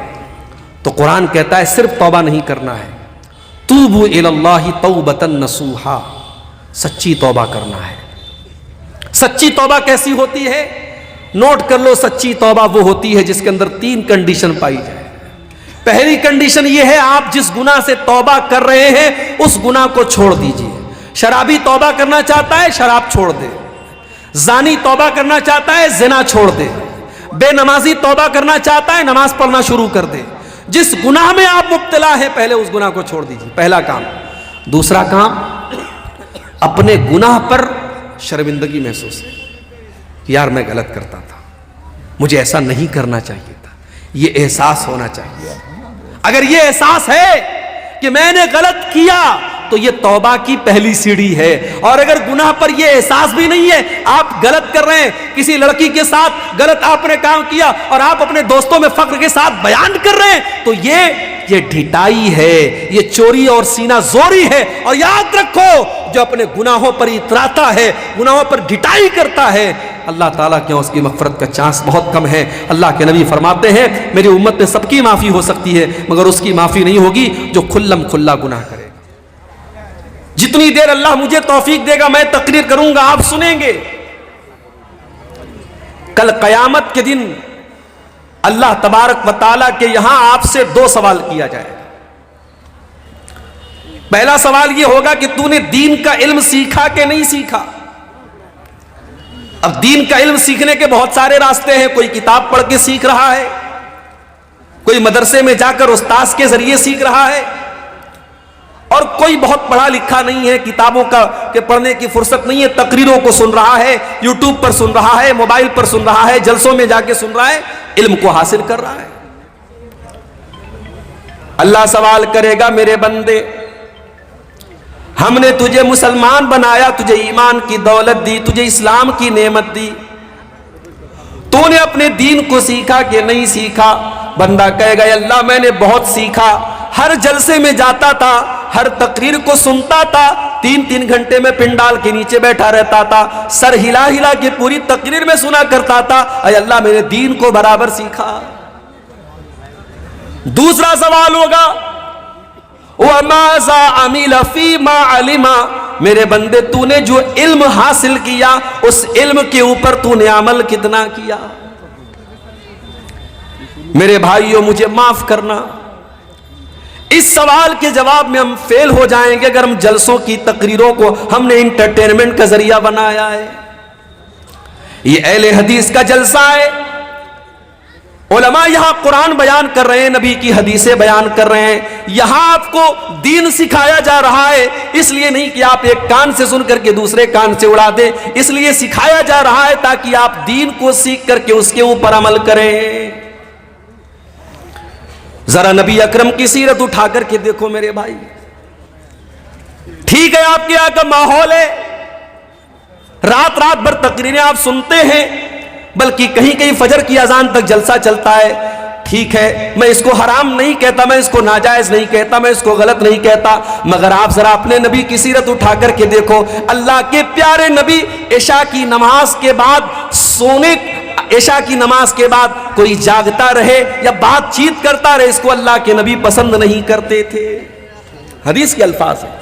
A: تو قرآن کہتا ہے صرف توبہ نہیں کرنا ہے، توبوا الی اللہ توبۃ نصوحا، سچی توبہ کرنا ہے۔ سچی توبہ کیسی ہوتی ہے؟ نوٹ کر لو، سچی توبہ وہ ہوتی ہے جس کے اندر 3 کنڈیشن پائی جائے۔ پہلی کنڈیشن یہ ہے آپ جس گناہ سے توبہ کر رہے ہیں اس گناہ کو چھوڑ دیجئے۔ شرابی توبہ کرنا چاہتا ہے شراب چھوڑ دے، زانی توبہ کرنا چاہتا ہے زنا چھوڑ دے، بے نمازی توبہ کرنا چاہتا ہے نماز پڑھنا شروع کر دے۔ جس گناہ میں آپ مبتلا ہے پہلے اس گناہ کو چھوڑ دیجئے، پہلا کام۔ دوسرا کام، اپنے گناہ پر شرمندگی محسوس ہے، یار میں غلط کرتا تھا، مجھے ایسا نہیں کرنا چاہیے تھا، یہ احساس ہونا چاہیے۔ اگر یہ احساس ہے کہ میں نے غلط کیا تو یہ توبہ کی پہلی سیڑھی ہے۔ اور اگر گناہ پر یہ احساس بھی نہیں ہے، آپ غلط کر رہے ہیں، کسی لڑکی کے ساتھ غلط آپ نے کام کیا اور آپ اپنے دوستوں میں فخر کے ساتھ بیان کر رہے ہیں، تو یہ ڈھٹائی ہے، یہ چوری اور سینہ زوری ہے۔ اور یاد رکھو، جو اپنے گناہوں پر اتراتا ہے، گناہوں پر ڈھٹائی کرتا ہے، اللہ تعالیٰ کے اس کی مغفرت کا چانس بہت کم ہے۔ اللہ کے نبی فرماتے ہیں میری امت میں سب کی معافی ہو سکتی ہے مگر اس کی معافی نہیں ہوگی جو کھلم کھلا گناہ کرے گا۔ جتنی دیر اللہ مجھے توفیق دے گا میں تقریر کروں گا، آپ سنیں گے۔ کل قیامت کے دن اللہ تبارک و تعالیٰ کے یہاں آپ سے 2 سوال کیا جائے گا۔ پہلا سوال یہ ہوگا کہ تو نے دین کا علم سیکھا کہ نہیں سیکھا؟ اب دین کا علم سیکھنے کے بہت سارے راستے ہیں، کوئی کتاب پڑھ کے سیکھ رہا ہے، کوئی مدرسے میں جا کر استاذ کے ذریعے سیکھ رہا ہے، اور کوئی بہت پڑھا لکھا نہیں ہے، کتابوں کا کہ پڑھنے کی فرصت نہیں ہے، تقریروں کو سن رہا ہے، یوٹیوب پر سن رہا ہے، موبائل پر سن رہا ہے، جلسوں میں جا کے سن رہا ہے، علم کو حاصل کر رہا ہے۔ اللہ سوال کرے گا میرے بندے، ہم نے تجھے مسلمان بنایا، تجھے ایمان کی دولت دی، تجھے اسلام کی نعمت دی، تو نے اپنے دین کو سیکھا کہ نہیں سیکھا؟ بندہ کہے گا اللہ میں نے بہت سیکھا، ہر جلسے میں جاتا تھا، ہر تقریر کو سنتا تھا، 3 گھنٹے میں پنڈال کے نیچے بیٹھا رہتا تھا، سر ہلا ہلا کے پوری تقریر میں سنا کرتا تھا، اے اللہ میں نے دین کو برابر سیکھا۔ دوسرا سوال ہوگا وَمَاذَا عَمِلَ فِي مَا عَلِمَ، میرے بندے تو نے جو علم حاصل کیا اس علم کے اوپر تو نے عمل کتنا کیا؟ میرے بھائیوں مجھے معاف کرنا، اس سوال کے جواب میں ہم فیل ہو جائیں گے اگر ہم جلسوں کی تقریروں کو ہم نے انٹرٹینمنٹ کا ذریعہ بنایا ہے۔ یہ اہل حدیث کا جلسہ ہے، علماء یہاں قرآن بیان کر رہے ہیں، نبی کی حدیثیں بیان کر رہے ہیں، یہاں آپ کو دین سکھایا جا رہا ہے، اس لیے نہیں کہ آپ ایک کان سے سن کر کے دوسرے کان سے اڑا دیں، اس لیے سکھایا جا رہا ہے تاکہ آپ دین کو سیکھ کر کے اس کے اوپر عمل کریں۔ ذرا نبی اکرم کی سیرت اٹھا کر کے دیکھو میرے بھائی، ٹھیک ہے آپ کے یہاں کا ماحول ہے، رات بھر تقریریں آپ سنتے ہیں، بلکہ کہیں کہیں فجر کی اذان تک جلسہ چلتا ہے، ٹھیک ہے، میں اس کو حرام نہیں کہتا، میں اس کو ناجائز نہیں کہتا، میں اس کو غلط نہیں کہتا، مگر آپ ذرا اپنے نبی کی سیرت اٹھا کر کے دیکھو، اللہ کے پیارے نبی عشاء کی نماز کے بعد عشاء کی نماز کے بعد کوئی جاگتا رہے یا بات چیت کرتا رہے، اس کو اللہ کے نبی پسند نہیں کرتے تھے۔ حدیث کے الفاظ ہیں،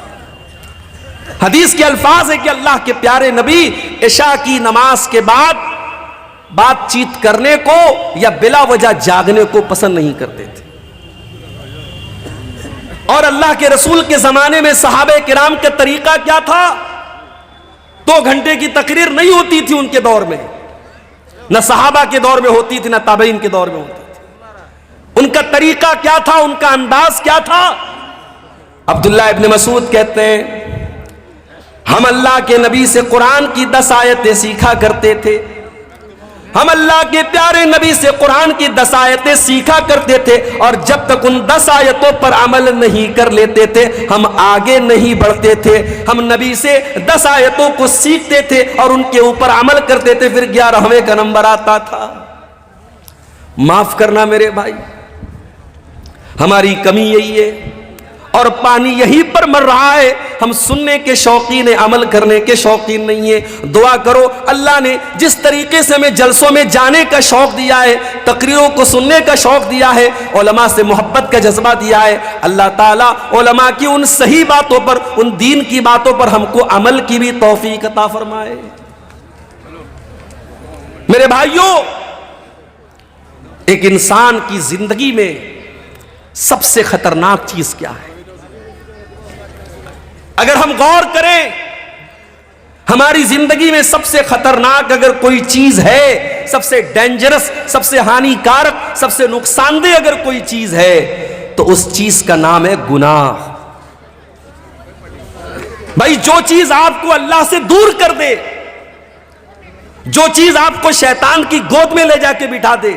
A: حدیث کے الفاظ ہے کہ اللہ کے پیارے نبی عشاء کی نماز کے بعد بات چیت کرنے کو یا بلا وجہ جاگنے کو پسند نہیں کرتے تھے۔ اور اللہ کے رسول کے زمانے میں صحابہ کرام کا طریقہ کیا تھا؟ 2 گھنٹے کی تقریر نہیں ہوتی تھی ان کے دور میں، نہ صحابہ کے دور میں ہوتی تھی، نہ تابعین کے دور میں ہوتی تھی۔ ان کا طریقہ کیا تھا، ان کا انداز کیا تھا؟ عبداللہ ابن مسعود کہتے ہیں ہم اللہ کے نبی سے قرآن کی 10 آیتیں سیکھا کرتے تھے، ہم اللہ کے پیارے نبی سے قرآن کی 10 آیتیں سیکھا کرتے تھے، اور جب تک ان 10 آیتوں پر عمل نہیں کر لیتے تھے ہم آگے نہیں بڑھتے تھے۔ ہم نبی سے 10 آیتوں کو سیکھتے تھے اور ان کے اوپر عمل کرتے تھے، پھر 11ویں کا نمبر آتا تھا۔ معاف کرنا میرے بھائی، ہماری کمی یہی ہے اور پانی یہیں پر مر رہا ہے، ہم سننے کے شوقین ہیں، عمل کرنے کے شوقین نہیں ہیں۔ دعا کرو اللہ نے جس طریقے سے ہمیں جلسوں میں جانے کا شوق دیا ہے، تقریروں کو سننے کا شوق دیا ہے، علماء سے محبت کا جذبہ دیا ہے، اللہ تعالیٰ علماء کی ان صحیح باتوں پر، ان دین کی باتوں پر ہم کو عمل کی بھی توفیق عطا فرمائے۔ میرے بھائیوں، ایک انسان کی زندگی میں سب سے خطرناک چیز کیا ہے؟ اگر ہم غور کریں، ہماری زندگی میں سب سے خطرناک اگر کوئی چیز ہے، سب سے ڈینجرس، سب سے ہانی کارک، سب سے نقصان دہ اگر کوئی چیز ہے تو اس چیز کا نام ہے گناہ۔ بھائی جو چیز آپ کو اللہ سے دور کر دے، جو چیز آپ کو شیطان کی گود میں لے جا کے بٹھا دے،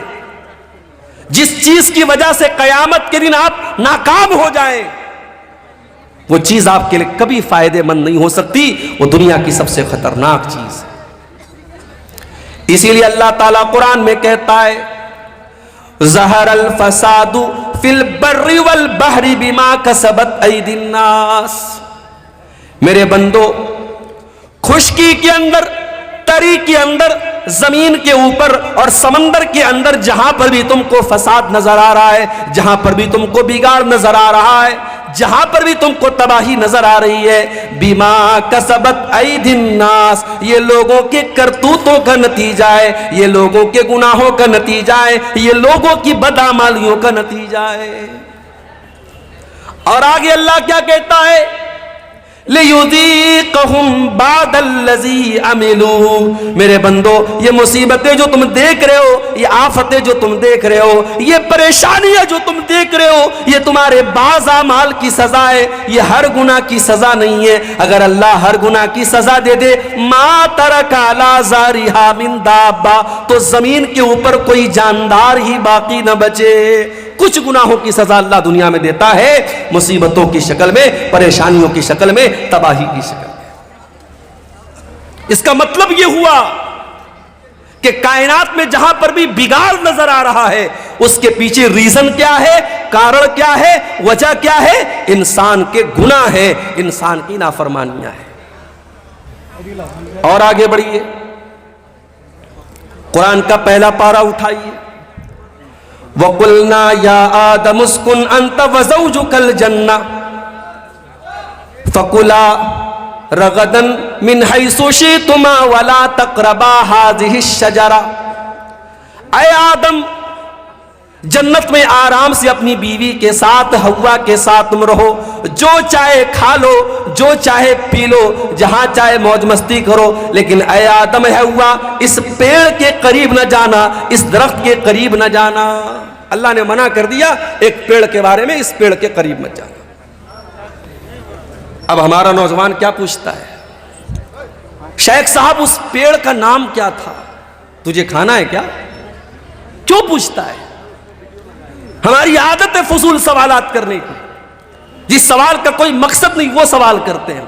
A: جس چیز کی وجہ سے قیامت کے دن آپ ناکام ہو جائیں، وہ چیز آپ کے لیے کبھی فائدے مند نہیں ہو سکتی، وہ دنیا کی سب سے خطرناک چیز ہے۔ اسی لیے اللہ تعالیٰ قرآن میں کہتا ہے ظہر الفساد فی البر والبحر بما کسبت ایدی الناس۔ میرے بندو، خشکی کے اندر، تری کے اندر، زمین کے اوپر اور سمندر کے اندر جہاں پر بھی تم کو فساد نظر آ رہا ہے، جہاں پر بھی تم کو بگاڑ نظر آ رہا ہے، جہاں پر بھی تم کو تباہی نظر آ رہی ہے، بما کسبت ایدی الناس، یہ لوگوں کے کرتوتوں کا نتیجہ ہے، یہ لوگوں کے گناہوں کا نتیجہ ہے، یہ لوگوں کی بدعمالیوں کا نتیجہ ہے۔ اور آگے اللہ کیا کہتا ہے؟ لِيُذِيقَهُمْ بَعْدَ الَّذِي عَمِلُوا۔ میرے بندو، یہ مصیبتیں جو تم دیکھ رہے ہو، یہ آفتیں جو تم دیکھ رہے ہو، یہ پریشانیاں جو تم دیکھ رہے ہو، یہ تمہارے بعض اعمال کی سزا ہے، یہ ہر گناہ کی سزا نہیں ہے۔ اگر اللہ ہر گناہ کی سزا دے دے، مَا تَرَكَ عَلَىٰ ظَهْرِهَا مِن دَابَّةٍ، تو زمین کے اوپر کوئی جاندار ہی باقی نہ بچے۔ کچھ گناہوں کی سزا اللہ دنیا میں دیتا ہے، مصیبتوں کی شکل میں، پریشانیوں کی شکل میں، تباہی کی شکل میں۔ اس کا مطلب یہ ہوا کہ کائنات میں جہاں پر بھی بگاڑ نظر آ رہا ہے، اس کے پیچھے ریزن کیا ہے، کارن کیا ہے، وجہ کیا ہے؟ انسان کے گناہ ہے، انسان کی نافرمانیاں ہیں۔ اور آگے بڑھیے، قرآن کا پہلا پارہ اٹھائیے، وَقُلْنَا يَا آدَمُ اسْكُنْ أَنْتَ وَزَوْجُكَ الْجَنَّةَ فَكُلَا رَغَدًا مِنْ حَيْثُ شِئْتُمَا وَلَا تَقْرَبَا هَٰذِهِ الشَّجَرَةَ۔ اے آدم، جنت میں آرام سے اپنی بیوی کے ساتھ، حوا کے ساتھ تم رہو، جو چاہے کھا لو، جو چاہے پی لو، جہاں چاہے موج مستی کرو، لیکن اے آدم، حوا، اس پیڑ کے قریب نہ جانا، اس درخت کے قریب نہ جانا۔ اللہ نے منع کر دیا ایک پیڑ کے بارے میں، اس پیڑ کے قریب مت جانا۔ اب ہمارا نوجوان کیا پوچھتا ہے؟ شیخ صاحب اس پیڑ کا نام کیا تھا؟ تجھے کھانا ہے کیا؟ کیوں پوچھتا ہے؟ ہماری عادت ہے فضول سوالات کرنے کی، جس سوال کا کوئی مقصد نہیں وہ سوال کرتے ہیں۔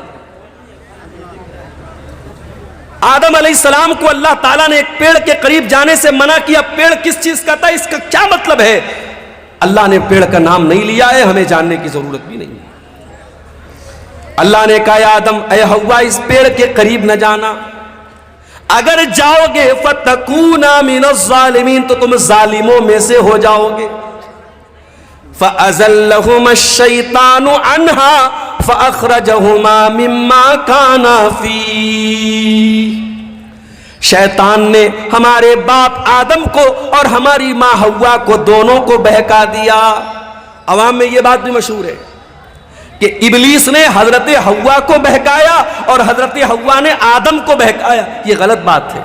A: آدم علیہ السلام کو اللہ تعالیٰ نے ایک پیڑ کے قریب جانے سے منع کیا، پیڑ کس چیز کا تھا، اس کا کیا مطلب ہے؟ اللہ نے پیڑ کا نام نہیں لیا ہے، ہمیں جاننے کی ضرورت بھی نہیں ہے۔ اللہ نے کہا آدم، اے حوا، اس پیڑ کے قریب نہ جانا، اگر جاؤ گے فَتَكُونَا مِنَ الظَّالِمِينَ، تو تم ظالموں میں سے ہو جاؤ گے۔ فَأَزَلَّهُمَا الشَّيْطَانُ عَنْهَا فَأَخْرَجَهُمَا مِمَّا كَانَا فِيهِ۔ شیطان نے ہمارے باپ آدم کو اور ہماری ماں حوا کو، دونوں کو بہکا دیا۔ عوام میں یہ بات بھی مشہور ہے کہ ابلیس نے حضرت حوا کو بہکایا اور حضرت حوا نے آدم کو بہکایا۔ یہ غلط بات ہے،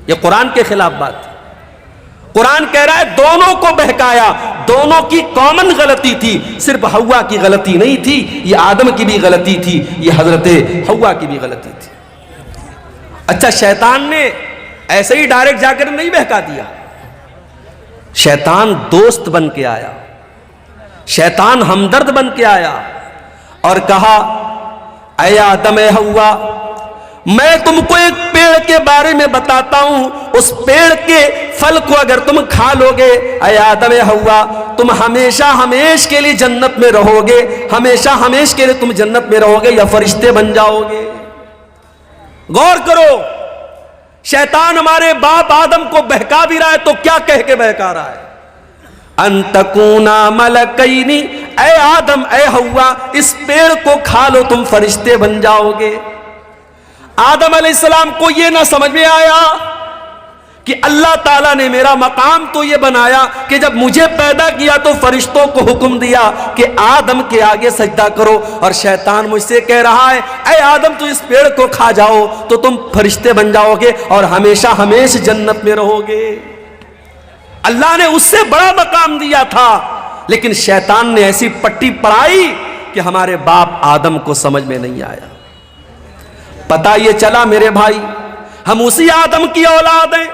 A: یہ قرآن کے خلاف بات ہے۔ قرآن کہہ رہا ہے دونوں کو بہکایا، دونوں کی کامن غلطی تھی، صرف حوا کی غلطی نہیں تھی، یہ آدم کی بھی غلطی تھی، یہ حضرت حوا کی بھی غلطی تھی۔ اچھا شیطان نے ایسے ہی ڈائریکٹ جا کر نہیں بہکا دیا، شیطان دوست بن کے آیا، شیطان ہمدرد بن کے آیا اور کہا اے آدم اے حوا، میں تم کو ایک پیڑ کے بارے میں بتاتا ہوں، اس پیڑ کے پھل کو اگر تم کھا لو گے اے آدم اے حوا، تم ہمیشہ ہمیش کے لیے جنت میں رہو گے، ہمیشہ ہمیش کے لیے تم جنت میں رہو گے یا فرشتے بن جاؤ گے۔ غور کرو، شیطان ہمارے باپ آدم کو بہکا بھی رہا ہے تو کیا کہہ کے بہکا رہا ہے؟ ان تکونا ملکین، اے آدم اے حوا اس پیڑ کو کھا لو تم فرشتے بن جاؤ گے۔ آدم علیہ السلام کو یہ نہ سمجھ میں آیا کہ اللہ تعالیٰ نے میرا مقام تو یہ بنایا کہ جب مجھے پیدا کیا تو فرشتوں کو حکم دیا کہ آدم کے آگے سجدہ کرو، اور شیطان مجھ سے کہہ رہا ہے اے آدم تو اس پیڑ کو کھا جاؤ تو تم فرشتے بن جاؤ گے اور ہمیشہ ہمیش جنت میں رہو گے۔ اللہ نے اس سے بڑا مقام دیا تھا، لیکن شیطان نے ایسی پٹی پڑھائی کہ ہمارے باپ آدم کو سمجھ میں نہیں آیا۔ پتہ یہ چلا میرے بھائی، ہم اسی آدم کی اولاد ہیں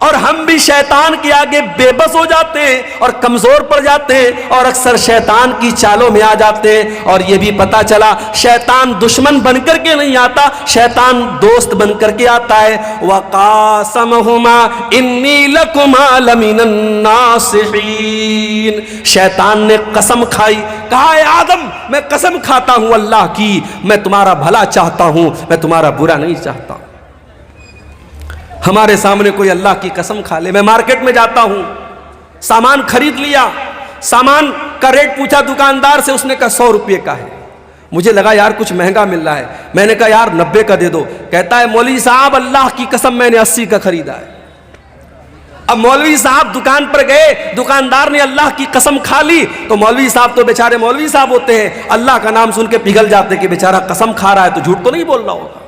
A: اور ہم بھی شیطان کے آگے بے بس ہو جاتے ہیں اور کمزور پڑ جاتے ہیں اور اکثر شیطان کی چالوں میں آ جاتے ہیں۔ اور یہ بھی پتا چلا شیطان دشمن بن کر کے نہیں آتا، شیطان دوست بن کر کے آتا ہے۔ وَقَاسَمَهُمَا إِنِّي لَكُمَا لَمِنَ النَّاصِحِينَ، شیطان نے قسم کھائی، کہا اے آدم میں قسم کھاتا ہوں اللہ کی، میں تمہارا بھلا چاہتا ہوں، میں تمہارا برا نہیں چاہتا۔ ہمارے سامنے کوئی اللہ کی قسم کھا لے، میں مارکیٹ میں جاتا ہوں، سامان خرید لیا، سامان کا ریٹ پوچھا دکاندار سے، اس نے کہا 100 روپے کا ہے، مجھے لگا یار کچھ مہنگا مل رہا ہے، میں نے کہا یار 90 کا دے دو، کہتا ہے مولوی صاحب اللہ کی قسم میں نے 80 کا خریدا ہے۔ اب مولوی صاحب دکان پر گئے، دکاندار نے اللہ کی قسم کھا لی تو مولوی صاحب تو بیچارے مولوی صاحب ہوتے ہیں، اللہ کا نام سن کے پگھل جاتے کہ بیچارہ قسم کھا رہا ہے تو جھوٹ تو نہیں بول رہا ہوگا۔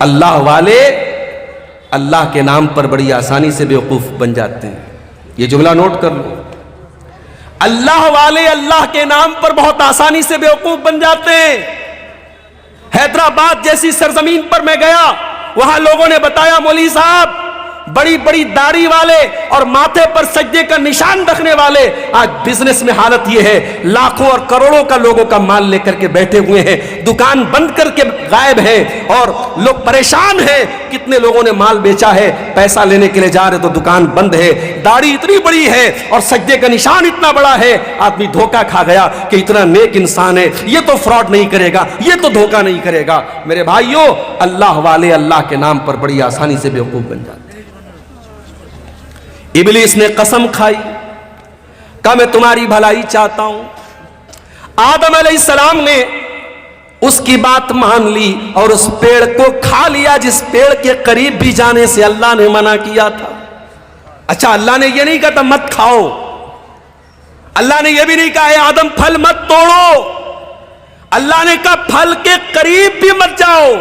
A: اللہ والے اللہ کے نام پر بڑی آسانی سے بیوقوف بن جاتے ہیں، یہ جملہ نوٹ کر لو، اللہ والے اللہ کے نام پر بہت آسانی سے بیوقوف بن جاتے ہیں۔ حیدرآباد جیسی سرزمین پر میں گیا، وہاں لوگوں نے بتایا مولوی صاحب بڑی بڑی داڑھی والے اور ماتھے پر سجدے کا نشان رکھنے والے، آج بزنس میں حالت یہ ہے لاکھوں اور کروڑوں کا لوگوں کا مال لے کر کے بیٹھے ہوئے ہیں، دکان بند کر کے غائب ہیں اور لوگ پریشان ہیں، کتنے لوگوں نے مال بیچا ہے، پیسہ لینے کے لیے جا رہے تو دکان بند ہے، داڑھی اتنی بڑی ہے اور سجدے کا نشان اتنا بڑا ہے، آدمی دھوکہ کھا گیا کہ اتنا نیک انسان ہے، یہ تو فراڈ نہیں کرے گا، یہ تو دھوکہ نہیں کرے گا۔ میرے بھائیوں، اللہ والے اللہ کے نام پر بڑی آسانی سے بیوقوف بن جاتے ہیں۔ ابلیس نے قسم کھائی، کہا میں تمہاری بھلائی چاہتا ہوں۔ آدم علیہ السلام نے اس کی بات مان لی اور اس پیڑ کو کھا لیا جس پیڑ کے قریب بھی جانے سے اللہ نے منع کیا تھا۔ اچھا اللہ نے یہ نہیں کہا تھا مت کھاؤ، اللہ نے یہ بھی نہیں کہا اے آدم پھل مت توڑو، اللہ نے کہا پھل کے قریب بھی مت جاؤ۔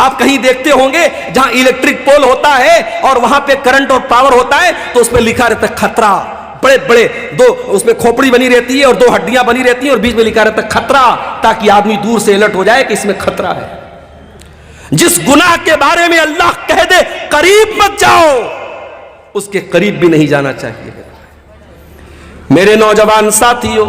A: آپ کہیں دیکھتے ہوں گے جہاں الیکٹرک پول ہوتا ہے اور وہاں پہ کرنٹ اور پاور ہوتا ہے تو اس پہ لکھا رہتا ہے خطرہ، بڑے بڑے دو اس میں کھوپڑی بنی رہتی ہے اور دو ہڈیاں بنی رہتی ہیں اور بیچ میں لکھا رہتا ہے خطرہ، تاکہ آدمی دور سے الرٹ ہو جائے کہ اس میں خطرہ ہے۔ جس گناہ کے بارے میں اللہ کہہ دے قریب مت جاؤ، اس کے قریب بھی نہیں جانا چاہیے۔ میرے نوجوان ساتھیوں،